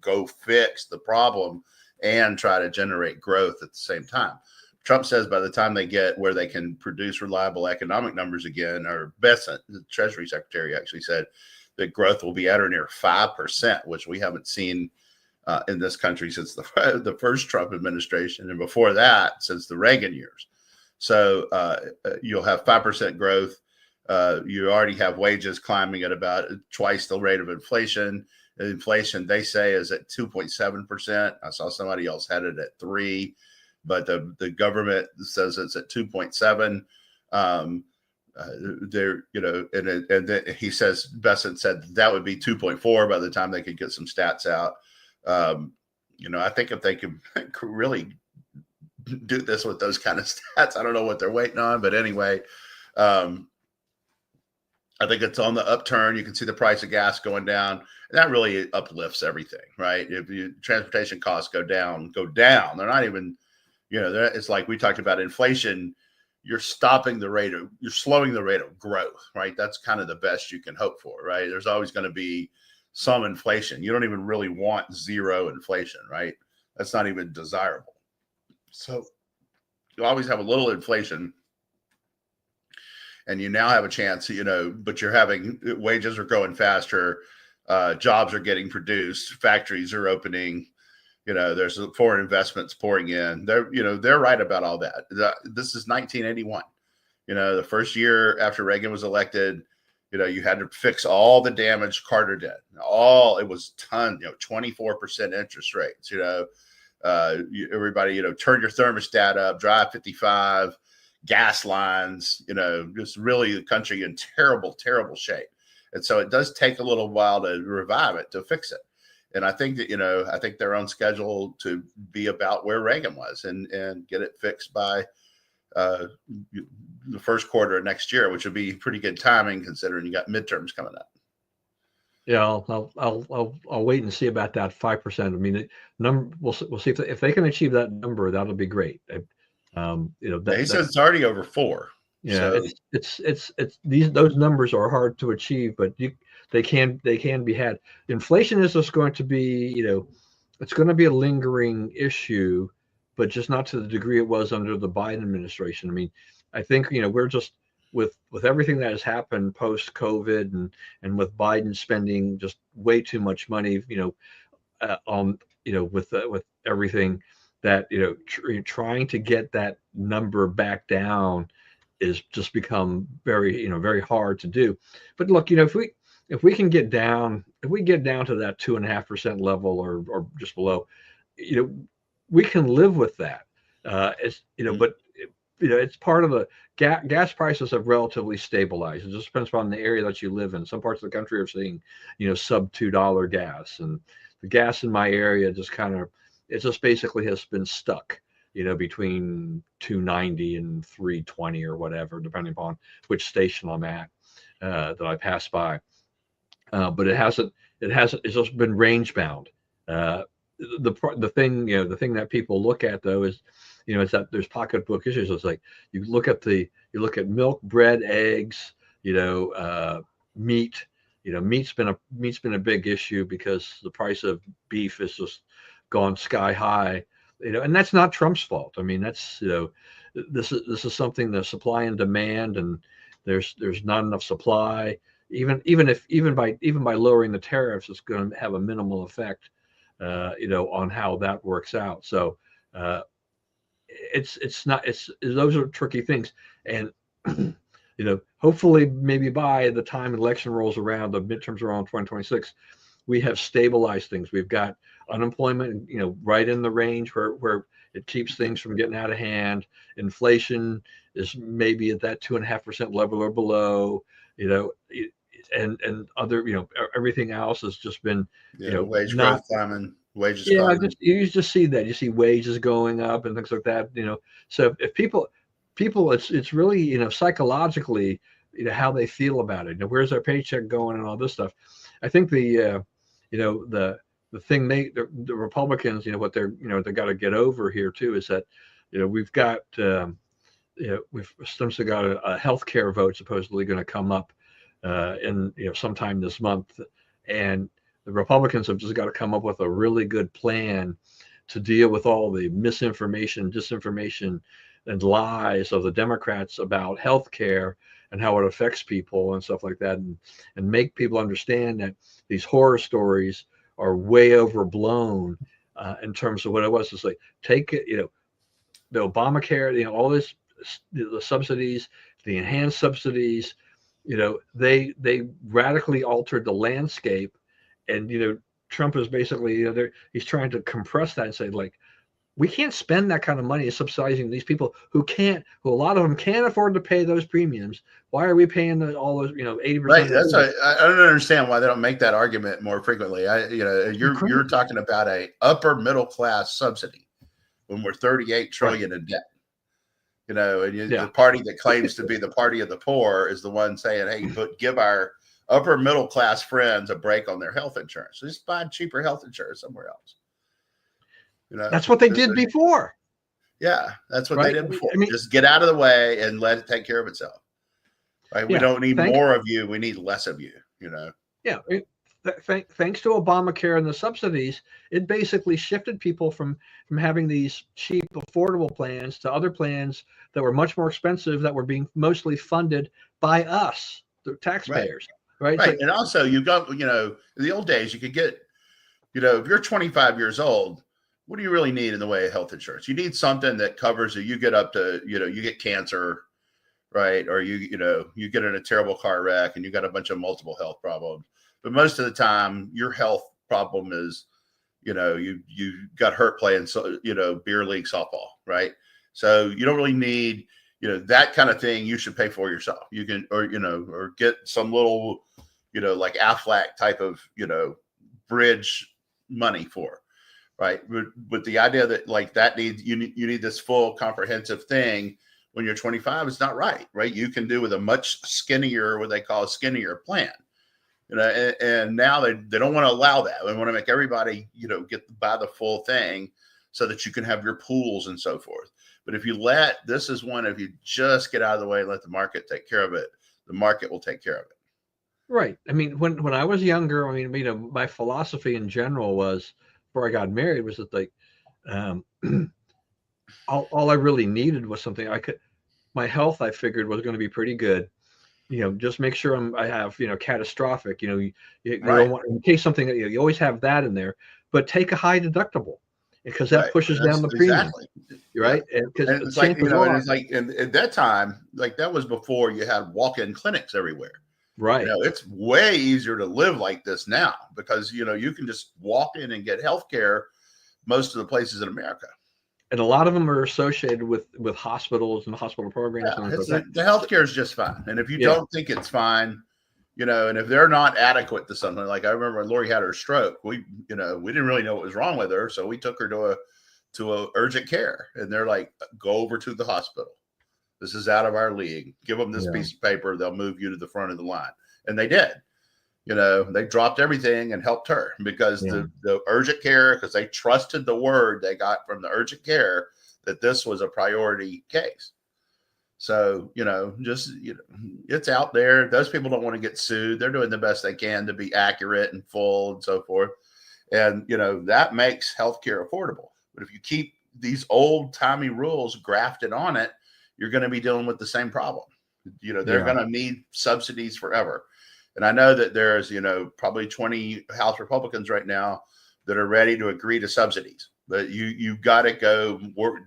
go fix the problem and try to generate growth at the same time. Trump says by the time they get where they can produce reliable economic numbers again, or Bessent, the Treasury Secretary, actually said that growth will be at or near 5%, which we haven't seen in this country since the first Trump administration, and before that, since the Reagan years. So you'll have 5% growth. You already have wages climbing at about twice the rate of inflation. Inflation, they say, is at 2.7%. I saw somebody else had it at 3%, but the government says it's at 2.7%. He says, Bessent said that would be 2.4 by the time they could get some stats out. I think if they could really do this with those kind of stats, I don't know what they're waiting on, but anyway, I think it's on the upturn. You can see the price of gas going down, and that really uplifts everything, right? If transportation costs go down, they're not even, it's like we talked about inflation. you're slowing the rate of growth, right? That's kind of the best you can hope for, right? There's always going to be some inflation. You don't even really want zero inflation, right? That's not even desirable. So you always have a little inflation, and you now have a chance, but you're having wages are growing faster, jobs are getting produced, factories are opening, there's foreign investments pouring in. They're right about all that. This is 1981. The first year after Reagan was elected, you had to fix all the damage Carter did. It was 24% interest rates. Everybody, turn your thermostat up, drive 55, gas lines. Just really the country in terrible, terrible shape. And so it does take a little while to revive it, to fix it. And I think that, I think they're on schedule to be about where Reagan was and get it fixed by the first quarter of next year, which would be pretty good timing considering you got midterms coming up. Yeah, I'll wait and see about that 5%. I mean, we'll see if they can achieve that number, that'll be great. He says it's already over 4. Yeah, so it's those numbers are hard to achieve, but they can be had. Inflation is just going to be, it's going to be a lingering issue, but just not to the degree it was under the Biden administration. I mean, I think, we're just with everything that has happened post COVID and with Biden spending just way too much money, with everything that, trying to get that number back down is just become very, very hard to do. But look, if we can get down, to that 2.5% level or just below, we can live with that. But it's part of the gas prices have relatively stabilized. It just depends on the area that you live in. Some parts of the country are seeing, sub $2 gas, and the gas in my area it just basically has been stuck, between 290 and 320 or whatever, depending upon which station I'm at that I pass by. But it's just been range bound. The thing that people look at though is, is that there's pocketbook issues. It's like you look at milk, bread, eggs, meat. Meat's been a big issue because the price of beef has just gone sky high. And that's not Trump's fault. I mean, that's this is something, the supply and demand, and there's not enough supply. Even by lowering the tariffs, it's going to have a minimal effect, on how that works out. So those are tricky things, and hopefully maybe by the time election rolls around, the midterms are on 2026, we have stabilized things. We've got unemployment, right in the range where it keeps things from getting out of hand. Inflation is maybe at that 2.5% level or below, and other, everything else has just been, wage growth climbing, wages. Yeah, you just see that. You see wages going up and things like that. So if people, it's really, psychologically, how they feel about it. Where's their paycheck going and all this stuff. I think the thing the Republicans, what they got to get over here too is that, we've got, we've still got a healthcare vote supposedly going to come up in sometime this month, and the Republicans have just got to come up with a really good plan to deal with all the misinformation, disinformation, and lies of the Democrats about healthcare and how it affects people and stuff like that, and make people understand that these horror stories are way overblown in terms of what it was. It's like, take it, the Obamacare, all this, the subsidies, the enhanced subsidies, they radically altered the landscape, and Trump is basically, he's trying to compress that and say, like, we can't spend that kind of money subsidizing these people who a lot of them can't afford to pay those premiums. Why are we paying all those, 80%? Right. That's I don't understand why they don't make that argument more frequently. You're talking about a upper middle class subsidy when we're 38 trillion in debt. The party that claims to be the party of the poor is the one saying, hey, give our upper middle class friends a break on their health insurance. So just buy cheaper health insurance somewhere else. That's what they did before. Yeah, that's what they right? did before. I mean, Just get out of the way and let it take care of itself. Right? We yeah. don't need Thank, more of you. We need less of you. You know. yeah. Thanks to Obamacare and the subsidies, it basically shifted people from having these cheap, affordable plans to other plans that were much more expensive that were being mostly funded by us, the Right. taxpayers. Right? It's Right. like, And also, you got, in the old days, you could get, if you're 25 years old, what do you really need in the way of health insurance? You need something that covers you. You get up to, you get cancer, right? Or you get in a terrible car wreck and you got a bunch of multiple health problems. But most of the time, your health problem is, you got hurt playing, beer league softball, right? So you don't really need, that kind of thing. You should pay for yourself. You can, or get some little, like Aflac type of, bridge money for, right? But the idea that like that needs, you need this full comprehensive thing when you're 25 is not right? You can do with a much skinnier, what they call a skinnier plan. And now they don't want to allow that. They want to make everybody, buy the full thing so that you can have your pools and so forth. But if this is one, if you just get out of the way and let the market take care of it, the market will take care of it. right. I mean, when I was younger, I mean, my philosophy in general was, before I got married, was that like, um, all I really needed was something my health, I figured, was going to be pretty good. Just make sure I have, catastrophic, you don't Right. want, in case something, you always have that in there, but take a high deductible because that Right. pushes That's down the premium, exactly. Yeah. right? And because And it's like, and it's like, and at that time, like that was before you had walk-in clinics everywhere. right. It's way easier to live like this now because, you can just walk in and get healthcare most of the places in America. And a lot of them are associated with hospitals and hospital programs. Yeah, And things like that. the healthcare is just fine. And if you Yeah. don't think it's fine, and if they're not adequate to something, like I remember when Lori had her stroke, we didn't really know what was wrong with her. So we took her to a urgent care and they're like, go over to the hospital. This is out of our league. Give them this piece of paper. They'll move you to the front of the line. And they did. They dropped everything and helped her because the urgent care, because they trusted the word they got from the urgent care that this was a priority case. So, it's out there. Those people don't want to get sued. They're doing the best they can to be accurate and full and so forth. And, that makes healthcare affordable. But if you keep these old timey rules grafted on it, you're going to be dealing with the same problem. They're going to need subsidies forever. And I know that there's, probably 20 House Republicans right now that are ready to agree to subsidies. But you got to go work,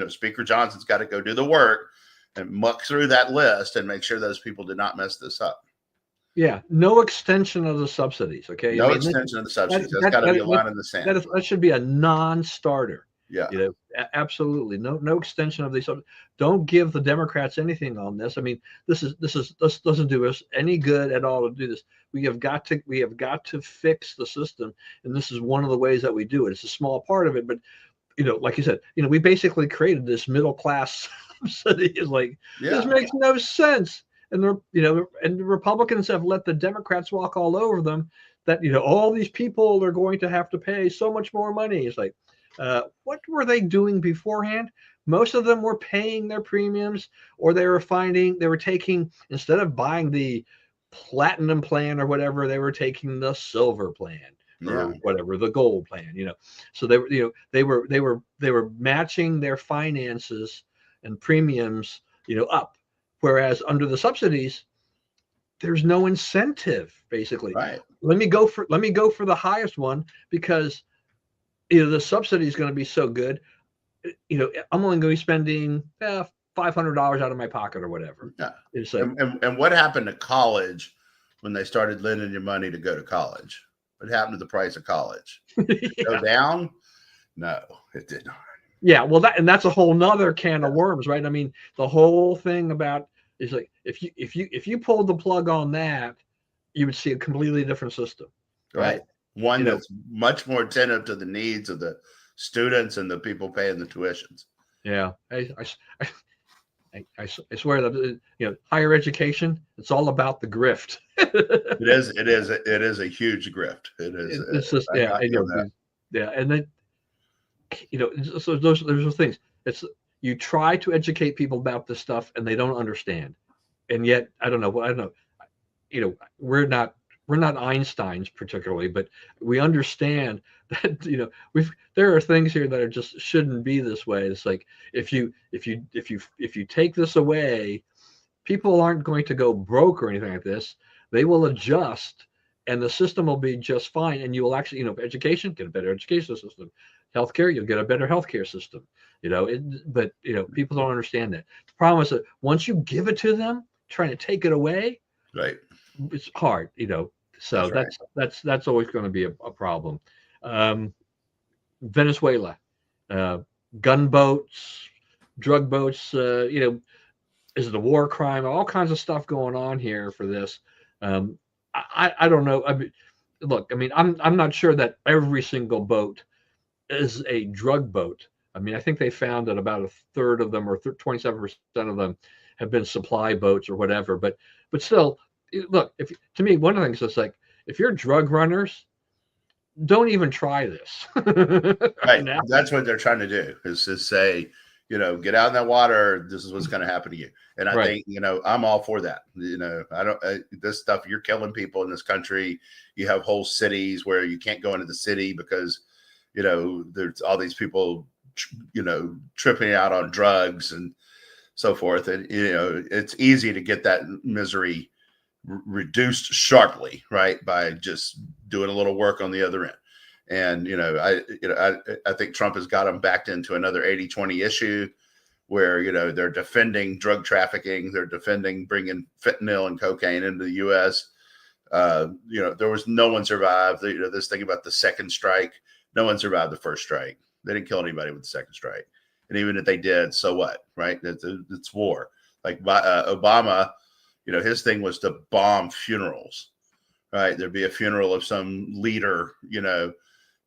Speaker Johnson's got to go do the work and muck through that list and make sure those people did not mess this up. Yeah. No extension of the subsidies. Okay. No extension of the subsidies. That's got to be a line in the sand. That should be a non-starter. Yeah. Absolutely. No extension of these. Don't give the Democrats anything on this. I mean, this doesn't do us any good at all to do this. We have got to fix the system. And this is one of the ways that we do it. It's a small part of it, but like you said, we basically created this middle class subsidy. It's like, this makes no sense. And and the Republicans have let the Democrats walk all over them that, all these people are going to have to pay so much more money. It's like, what were they doing beforehand? Most of them were paying their premiums, or they were taking, instead of buying the platinum plan or whatever, they were taking the silver plan or whatever, the gold plan, So they were matching their finances and premiums, up. Whereas under the subsidies, there's no incentive, basically. Right. Let me go for the highest one because the subsidy is going to be so good. I'm only going to be spending $500 out of my pocket or whatever. Yeah. It's like, and what happened to college when they started lending you money to go to college? What happened to the price of college? Go down? No, it did not. Yeah, well, that's a whole nother can of worms, right? I mean, the whole thing about is like if you pulled the plug on that, you would see a completely different system, right? One that's much more attentive to the needs of the students and the people paying the tuitions. Yeah, I swear that higher education, it's all about the grift. It is a huge grift. It is. It's just and then so those things. it's you try to educate people about this stuff and they don't understand. And yet, I don't know. I don't know. We're not Einsteins particularly, but we understand that there are things here that are just shouldn't be this way. It's like if you take this away, people aren't going to go broke or anything like this. They will adjust, and the system will be just fine. And you will actually, education, get a better education system. Healthcare, you'll get a better healthcare system. But people don't understand that. The problem is that once you give it to them, trying to take it away, Right. it's hard. So That's that's always going to be a problem. Venezuela, gunboats, drug boats. Is it a war crime? All kinds of stuff going on here for this. I don't know. Look, I'm not sure that every single boat is a drug boat. I think they found that about a third of them, or 27% of them, have been supply boats or whatever. But still, look, to me, one of the things is like, if you're drug runners, don't even try this. right. That's what they're trying to do, is to say, get out in that water. This is what's going to happen to you. And I think, I'm all for that. This stuff, you're killing people in this country. You have whole cities where you can't go into the city because, there's all these people, tripping out on drugs and so forth. And, it's easy to get that misery reduced sharply, right, by just doing a little work on the other end. And I think Trump has got them backed into another 80-20 issue where they're defending drug trafficking, they're defending bringing fentanyl and cocaine into the U.S. There was no one survived. This thing about the second strike, no one survived the first strike. They didn't kill anybody with the second strike, and even if they did, so what, right? It's war. Like Obama. His thing was to bomb funerals, right? There'd be a funeral of some leader,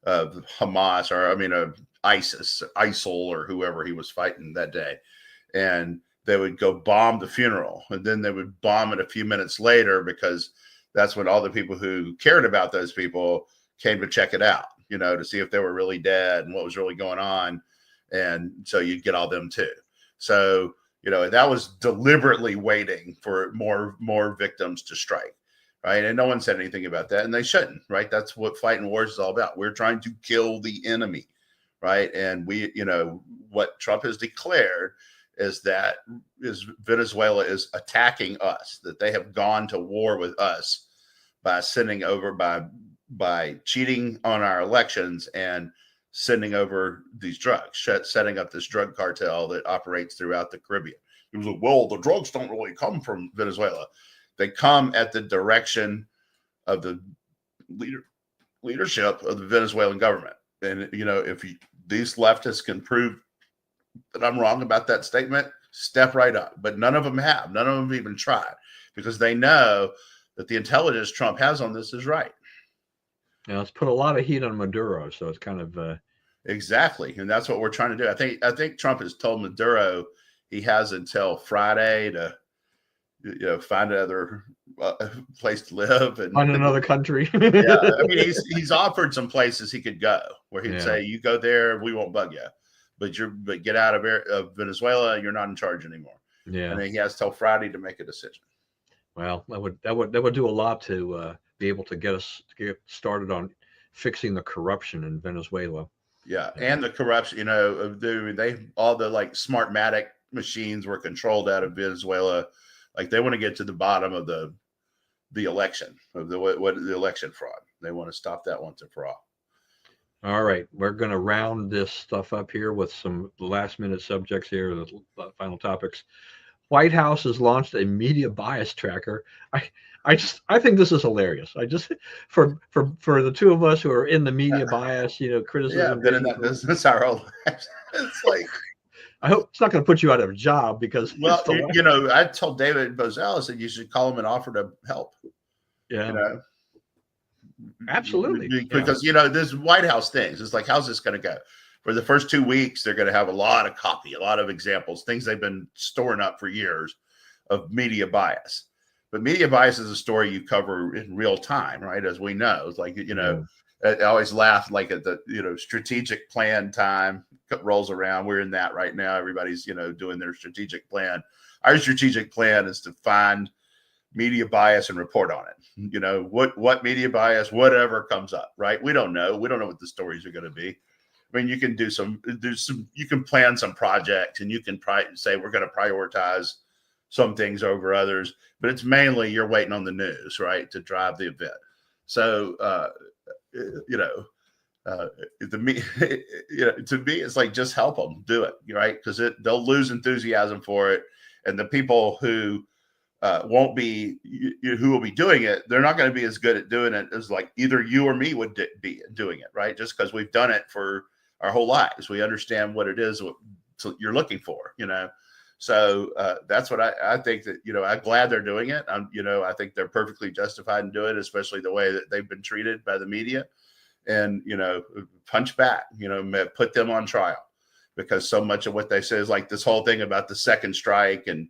of Hamas of ISIS, ISIL, or whoever he was fighting that day. And they would go bomb the funeral. And then they would bomb it a few minutes later, because that's when all the people who cared about those people came to check it out, to see if they were really dead and what was really going on. And so you'd get all them too. So, that was deliberately waiting for more victims to strike, right? And no one said anything about that, and they shouldn't, right? That's what fighting wars is all about. We're trying to kill the enemy, right? And what Trump has declared is that Venezuela is attacking us, that they have gone to war with us by by cheating on our elections and sending over these drugs, setting up this drug cartel that operates throughout the Caribbean. It was like, well, the drugs don't really come from Venezuela. They come at the direction of the leadership of the Venezuelan government. And, if these leftists can prove that I'm wrong about that statement, step right up. But none of them have. None of them have even tried, because they know that the intelligence Trump has on this is right. It's put a lot of heat on Maduro, so it's kind of exactly, and that's what we're trying to do. I think Trump has told Maduro he has until Friday to find another place to live and find another country. Yeah, he's offered some places he could go where he'd say, "You go there, we won't bug you, but get out of Venezuela. You're not in charge anymore." Yeah, and then he has till Friday to make a decision. Well, that would do a lot to be able to get started on fixing the corruption in Venezuela. Yeah, and the corruption, they all the like Smartmatic machines were controlled out of Venezuela. Like, they want to get to the bottom of the election, of the election fraud. They want to stop that once and for all. All right, we're going to round this stuff up here with some last minute subjects here, the final topics. White House has launched a media bias tracker. I think this is hilarious. I just for the two of us who are in the media bias, criticism. Yeah, I've been in that business our whole lives. It's like, I hope it's not going to put you out of a job, because I told David Bozell that you should call him and offer to help. Yeah, absolutely. Because this White House things, it's like, how's this going to go? For the first 2 weeks, they're going to have a lot of copy, a lot of examples, things they've been storing up for years of media bias. But media bias is a story you cover in real time, right? As we know, it's like, I always laugh, like at the, strategic plan time rolls around. We're in that right now. Everybody's, doing their strategic plan. Our strategic plan is to find media bias and report on it. What media bias, whatever comes up, right? We don't know. We don't know what the stories are going to be. I mean, you can you can plan some project, and you can say we're going to prioritize some things over others, but it's mainly you're waiting on the news, right, to drive the event. So, to me, it's like, just help them do it, right? Because they'll lose enthusiasm for it, and the people who who will be doing it, they're not going to be as good at doing it as like either you or me would be doing it, right? Just because we've done it for our whole lives, we understand what it is you're looking for, So that's what I think that, I'm glad they're doing it. I think they're perfectly justified in doing it, especially the way that they've been treated by the media. And, punch back, put them on trial, because so much of what they say is like this whole thing about the second strike and,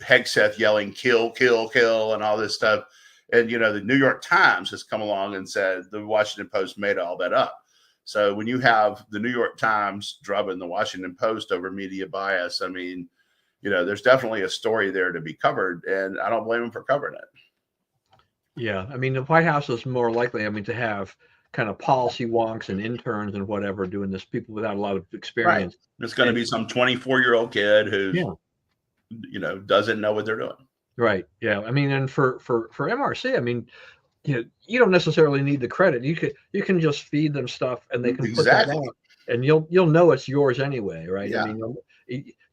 Hegseth yelling, kill, kill, kill, and all this stuff. And, the New York Times has come along and said the Washington Post made all that up. So when you have the New York Times drubbing the Washington Post over media bias, I mean, there's definitely a story there to be covered, and I don't blame them for covering it. Yeah. I mean, the White House is more likely, to have kind of policy wonks and interns and whatever doing this, people without a lot of experience. Right. It's going to be some 24-year-old kid who's, doesn't know what they're doing. Right. Yeah. I mean, and for MRC, I mean, you don't necessarily need the credit. You can just feed them stuff, and they can put that out, and you'll know it's yours anyway, right? Yeah. I mean,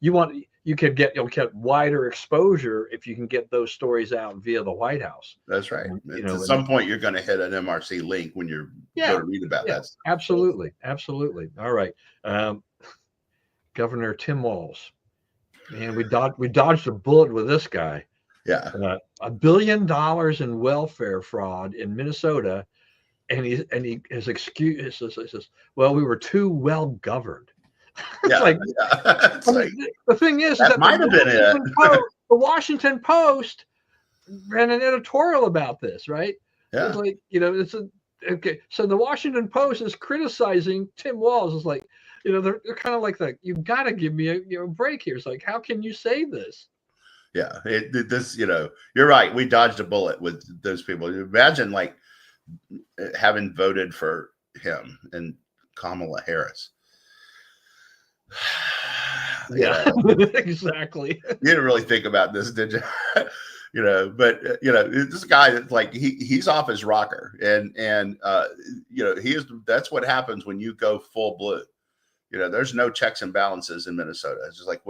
you'll get wider exposure if you can get those stories out via the White House. That's right. At some point, you're going to hit an MRC link when you're going to read about that. Absolutely. All right, Governor Tim Walz. Man, we dodged a bullet with this guy. Yeah. $1 billion in welfare fraud in Minnesota, and his excuse says, well, we were too well governed. The thing is that might have been it. The Washington Post ran an editorial about this, right? Yeah. It's like, okay. So the Washington Post is criticizing Tim Walz. It's like, they're kind of like you got to give me a break here. It's like, how can you say this? Yeah, you're right. We dodged a bullet with those people. Imagine like having voted for him and Kamala Harris. Yeah, exactly. You didn't really think about this, did you? But this guy that's like he's off his rocker, and that's what happens when you go full blue. There's no checks and balances in Minnesota. It's just like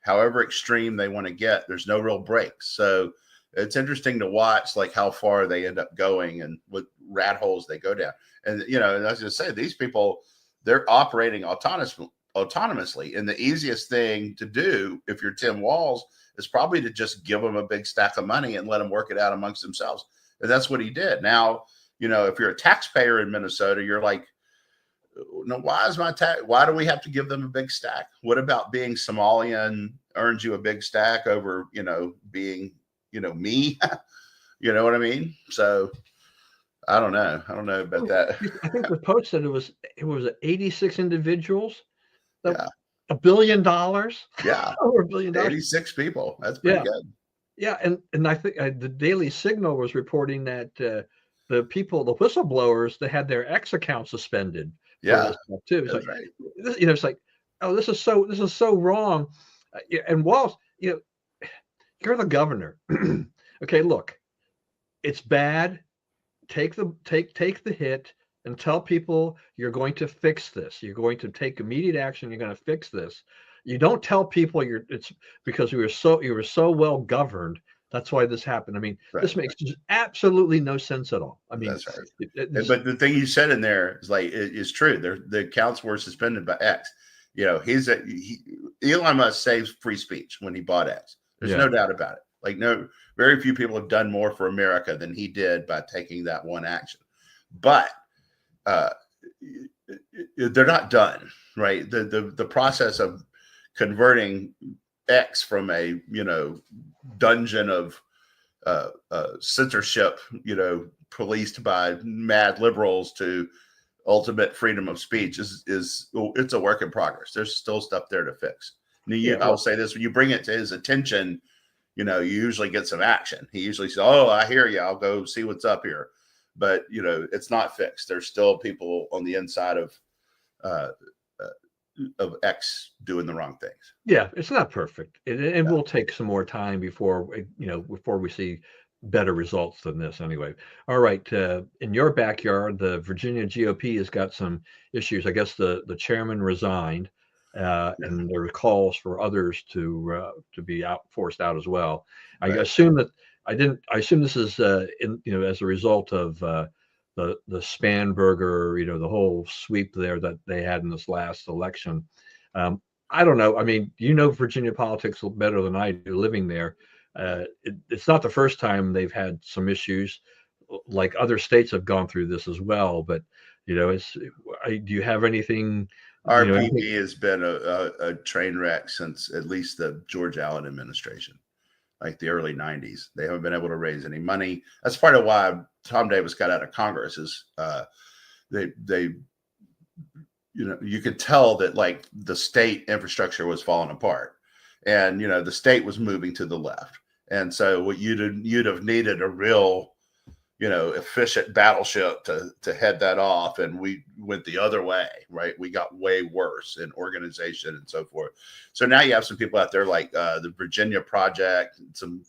however extreme they want to get, there's no real breaks. So it's interesting to watch like how far they end up going and what rat holes they go down. And, and I was just saying, these people, they're operating autonomously. And the easiest thing to do if you're Tim Walz is probably to just give them a big stack of money and let them work it out amongst themselves. And that's what he did. Now, if you're a taxpayer in Minnesota, you're like, no, why do we have to give them a big stack? What about being Somalian earns you a big stack over, being, me? You know what I mean? So I don't know. I don't know about that. I think the Post said it was 86 individuals. Yeah. $1 billion. Yeah. Over $1 billion. 86 people. That's pretty good. Yeah. And I think the Daily Signal was reporting that the whistleblowers, they had their X account suspended. Yeah, too. It's like, right. It's like, oh, this is so wrong. And Walz, you're the governor. Okay, look, it's bad. Take the hit and tell people you're going to fix this. You're going to take immediate action. You're going to fix this. You don't tell people it's because you were so well governed. That's why this happened. I mean, this makes absolutely no sense at all. I mean, that's right. But the thing you said in there is true. The accounts were suspended by X. Elon Musk saves free speech when he bought X. There's no doubt about it. Like, very few people have done more for America than he did by taking that one action. But they're not done, right? The process of converting X from a dungeon of censorship, policed by mad liberals to ultimate freedom of speech is it's a work in progress. There's still stuff there to fix. Yeah, I will say this: when you bring it to his attention, you usually get some action. He usually says, "Oh, I hear you. I'll go see what's up here." But it's not fixed. There's still people on the inside uh, of X doing the wrong things. yeah, it's not perfect. It Yeah. will take some more time before before we see better results than this anyway. All right, in your backyard, the Virginia GOP has got some issues. I guess the chairman resigned, Yeah. and there were calls for others to be forced out as well. I Right. assume that I assume this is as a result of the Spanberger, the whole sweep there that they had in this last election. I don't know. I mean, Virginia politics better than I do, living there. It's not the first time they've had some issues. Like other states have gone through this as well. But do you have anything? RPD has been a train wreck since at least the George Allen administration, like the early 90s. They haven't been able to raise any money. That's part of why Tom Davis got out of Congress is they you could tell that like the state infrastructure was falling apart, and the state was moving to the left. And so what you'd have needed a real efficient battleship to head that off, and we went the other way, right? We got way worse in organization and so forth. So now you have some people out there like the Virginia Project, some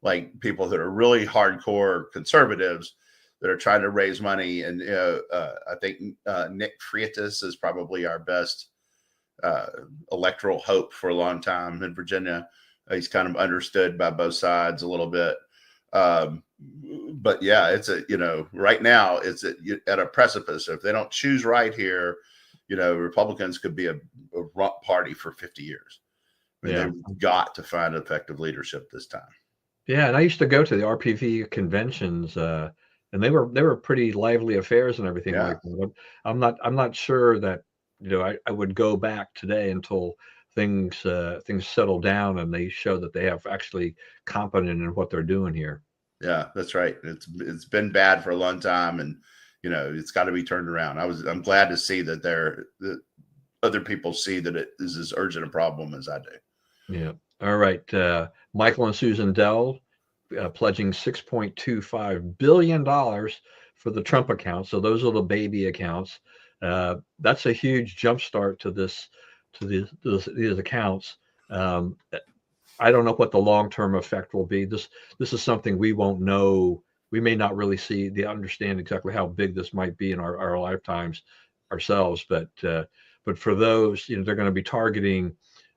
like people that are really hardcore conservatives that are trying to raise money. And I think Nick Freitas is probably our best electoral hope for a long time in Virginia. He's kind of understood by both sides a little bit. But yeah, it's right now it's at a precipice. If they don't choose right here, Republicans could be a rump party for 50 years. I mean, they've got to find effective leadership this time. Yeah, and I used to go to the RPV conventions, and they were pretty lively affairs and everything like that. I'm not sure that I would go back today until things settle down and they show that they have actually competent in what they're doing here. Yeah, that's right. It's been bad for a long time, and it's got to be turned around. I'm glad to see that other people see that it is as urgent a problem as I do. Yeah. All right. Michael and Susan Dell pledging $6.25 billion for the Trump account. So those are the baby accounts. That's a huge jumpstart to these accounts. I don't know what the long-term effect will be. This is something we won't know. We may not really understand exactly how big this might be in our lifetimes ourselves. But for those, they're going to be targeting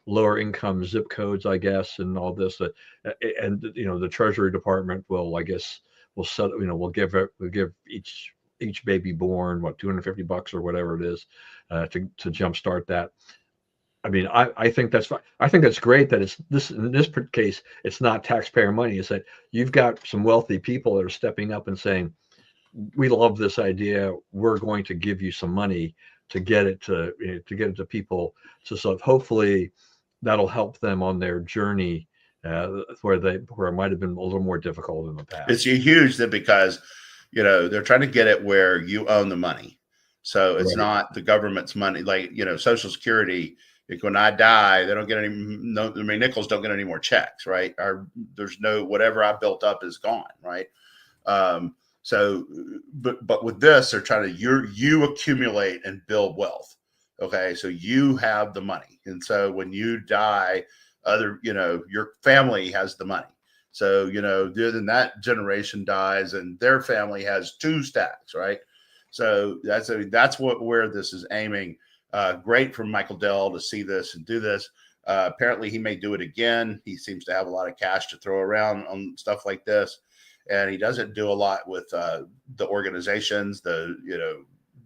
lower income zip codes, I guess, and all this. And the Treasury Department will, I guess, will give each baby born $250 or whatever it is to jumpstart that. I mean, I think that's fine. I think that's great that in this case, it's not taxpayer money. It's that you've got some wealthy people that are stepping up and saying, we love this idea. We're going to give you some money to get it to people. So hopefully that'll help them on their journey where it might have been a little more difficult in the past. It's huge that because they're trying to get it where you own the money. So it's not the government's money, like Social Security. Like when I die, they don't get nickels don't get any more checks, right? There's no, whatever I built up is gone, right? So, but with this, they're trying to, you accumulate and build wealth. Okay. So you have the money. And so when you die, your family has the money. So, then that generation dies and their family has two stacks, right? So that's where this is aiming. Great for Michael Dell to see this and do this. Apparently he may do it again. He seems to have a lot of cash to throw around on stuff like this. And he doesn't do a lot with the organizations,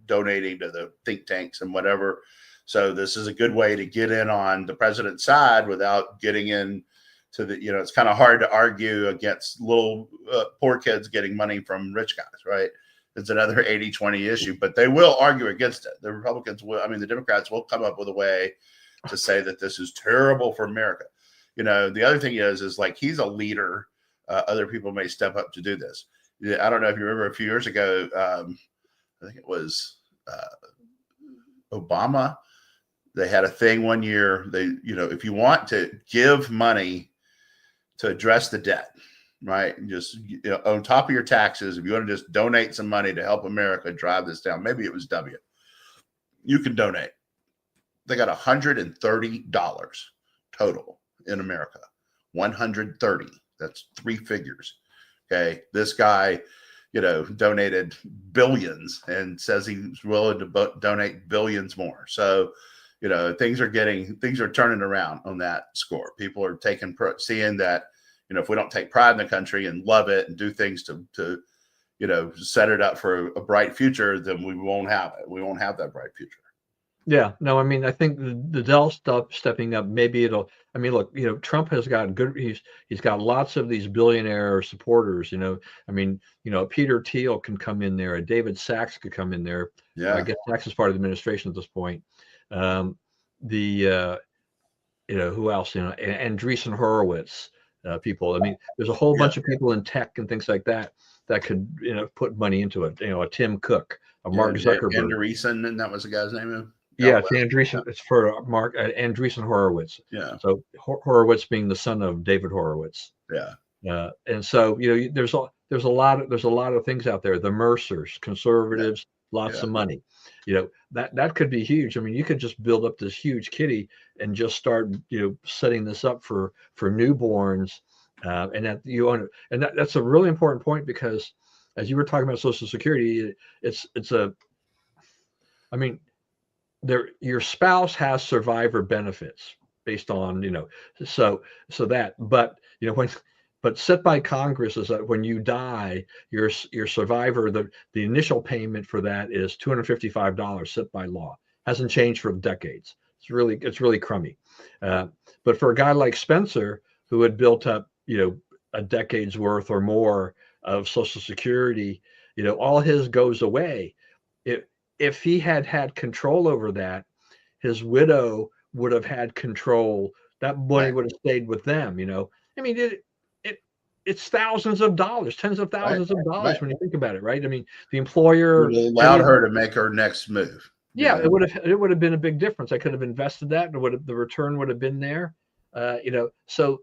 donating to the think tanks and whatever. So this is a good way to get in on the president's side without getting in to the, it's kind of hard to argue against little poor kids getting money from rich guys, right? It's another 80-20 issue, but they will argue against it. The Republicans will, the Democrats will come up with a way to say that this is terrible for America. The other thing is like, he's a leader. Other people may step up to do this. I don't know if you remember a few years ago, I think it was Obama. They had a thing one year. If you want to give money to address the debt, right? Just on top of your taxes, if you want to just donate some money to help America drive this down, maybe it was W. You can donate. They got $130 total in America. 130. That's 3 figures. Okay. This guy, donated billions and says he's willing to donate billions more. So, things are turning around on that score. People are seeing that, if we don't take pride in the country and love it and do things to set it up for a bright future, then we won't have it. We won't have that bright future. Yeah, no, I mean, I think the Dell stuff stepping up, maybe I mean, look, Trump has got he's got lots of these billionaire supporters, I mean, Peter Thiel can come in there, and David Sachs could come in there. Yeah. I guess Sachs is part of the administration at this point. Who else, Andreessen Horowitz, people. I mean, there's a whole bunch of people in tech and things like that could, put money into it. A Tim Cook, a Mark Zuckerberg. Andreessen, and that was the guy's name. Yeah, it's Andreessen. It's for Mark Andreessen Horowitz. Yeah. So Horowitz being the son of David Horowitz. Yeah. And so there's a lot of things out there. The Mercers, conservatives, lots of money. That could be huge. I mean, you could just build up this huge kitty and just start setting this up for newborns, and that you own it. And that's a really important point, because as you were talking about Social Security, your spouse has survivor benefits based on, but set by Congress is that when you die, your survivor, the initial payment for that is $255 set by law. Hasn't changed for decades. It's really crummy. But for a guy like Spencer, who had built up, a decade's worth or more of Social Security, all his goes away. If he had control over that, his widow would have had control. That money would have stayed with them. I mean, it's thousands of dollars, tens of thousands of dollars when you think about it, right? I mean, the employer allowed her to make her next move. Yeah, it would have been a big difference. I could have invested that, and the return would have been there. So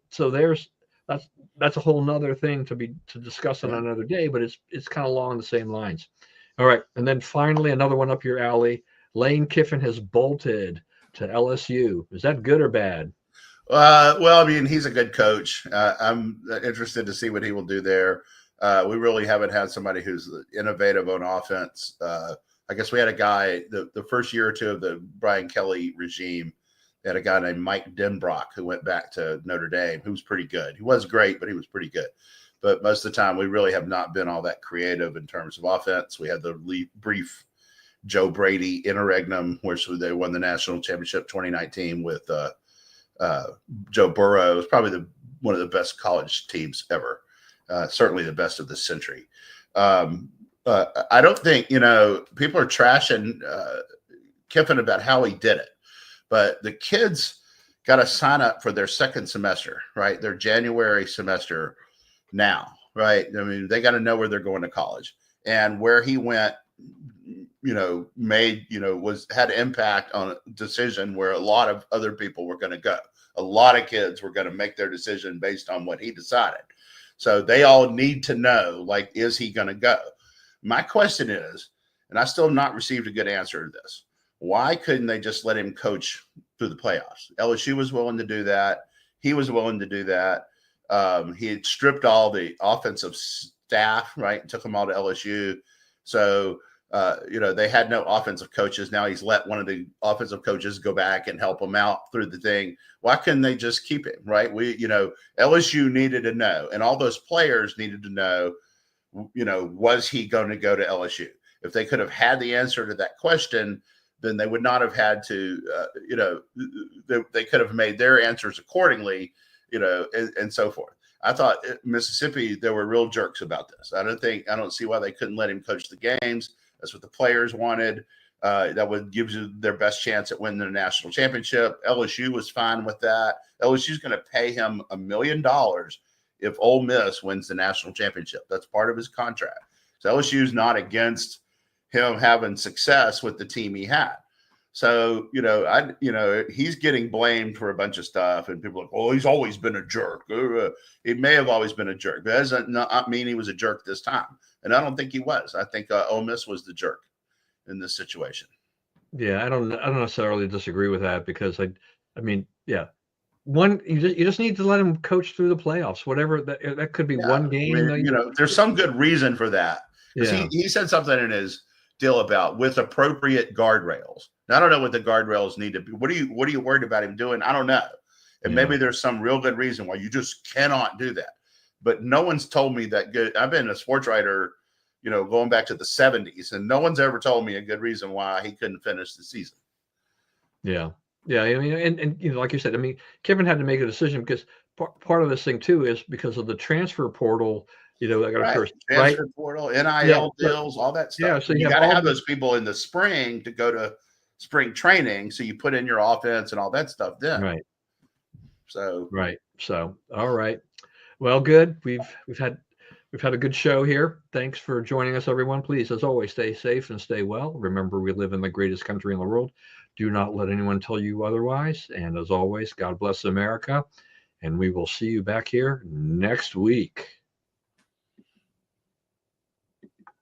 that's a whole nother thing to discuss on another day, but it's kind of along the same lines. All right, and then finally another one up your alley. Lane Kiffin has bolted to LSU. Is that good or bad? Well, I mean, he's a good coach. I'm interested to see what he will do there. We really haven't had somebody who's innovative on offense. I guess we had a guy the first year or two of the Brian Kelly regime. They had a guy named Mike Denbrock who went back to Notre Dame, who was pretty good. He was great, but he was pretty good. But most of the time, we really have not been all that creative in terms of offense. We had the brief Joe Brady interregnum, where they won the national championship 2019 with Joe Burrow. It was probably one of the best college teams ever, certainly the best of the century. I don't think, people are trashing Kiffin about how he did it, but the kids got to sign up for their second semester, right? Their January semester now, right? I mean, they got to know where they're going to college, and where he went, had impact on a decision where a lot of other people were going to go. A lot of kids were going to make their decision based on what he decided. So they all need to know, like, is he going to go? My question is, and I still have not received a good answer to this, why couldn't they just let him coach through the playoffs? LSU was willing to do that. He was willing to do that. He had stripped all the offensive staff, right, and took them all to LSU. So, they had no offensive coaches. Now he's let one of the offensive coaches go back and help him out through the thing. Why couldn't they just keep him, right? LSU needed to know, and all those players needed to know, was he going to go to LSU? If they could have had the answer to that question, then they would not have had to, they could have made their answers accordingly, and so forth. I thought Mississippi, there were real jerks about this. I don't see why they couldn't let him coach the games. That's what the players wanted. That would give you their best chance at winning the national championship. LSU was fine with that. LSU's going to pay him $1 million if Ole Miss wins the national championship. That's part of his contract. So LSU's not against him having success with the team he had. So, he's getting blamed for a bunch of stuff, and people are like, "Oh, he's always been a jerk." He may have always been a jerk, but that doesn't not mean he was a jerk this time. And I don't think he was. I think Ole Miss was the jerk in this situation. Yeah, I don't necessarily disagree with that, because I mean, yeah, you just need to let him coach through the playoffs. Whatever that could be, one game. There's some good reason for that, because he said something in his deal about with appropriate guardrails. Now, I don't know what the guardrails need to be. What are you worried about him doing? I don't know. And maybe there's some real good reason why you just cannot do that. But no one's told me that good. I've been a sports writer, going back to the 70s, and no one's ever told me a good reason why he couldn't finish the season. Yeah. Yeah. I mean, and like you said, I mean, Kevin had to make a decision, because part of this thing too is because of the transfer portal. That got occurs, transfer portal, NIL deals, all that stuff. Yeah, so you got to have those people in the spring to go to spring training, so you put in your offense and all that stuff then. Right. So all right. Well, good. We've had a good show here. Thanks for joining us, everyone. Please, as always, stay safe and stay well. Remember, we live in the greatest country in the world. Do not let anyone tell you otherwise. And as always, God bless America. And we will see you back here next week.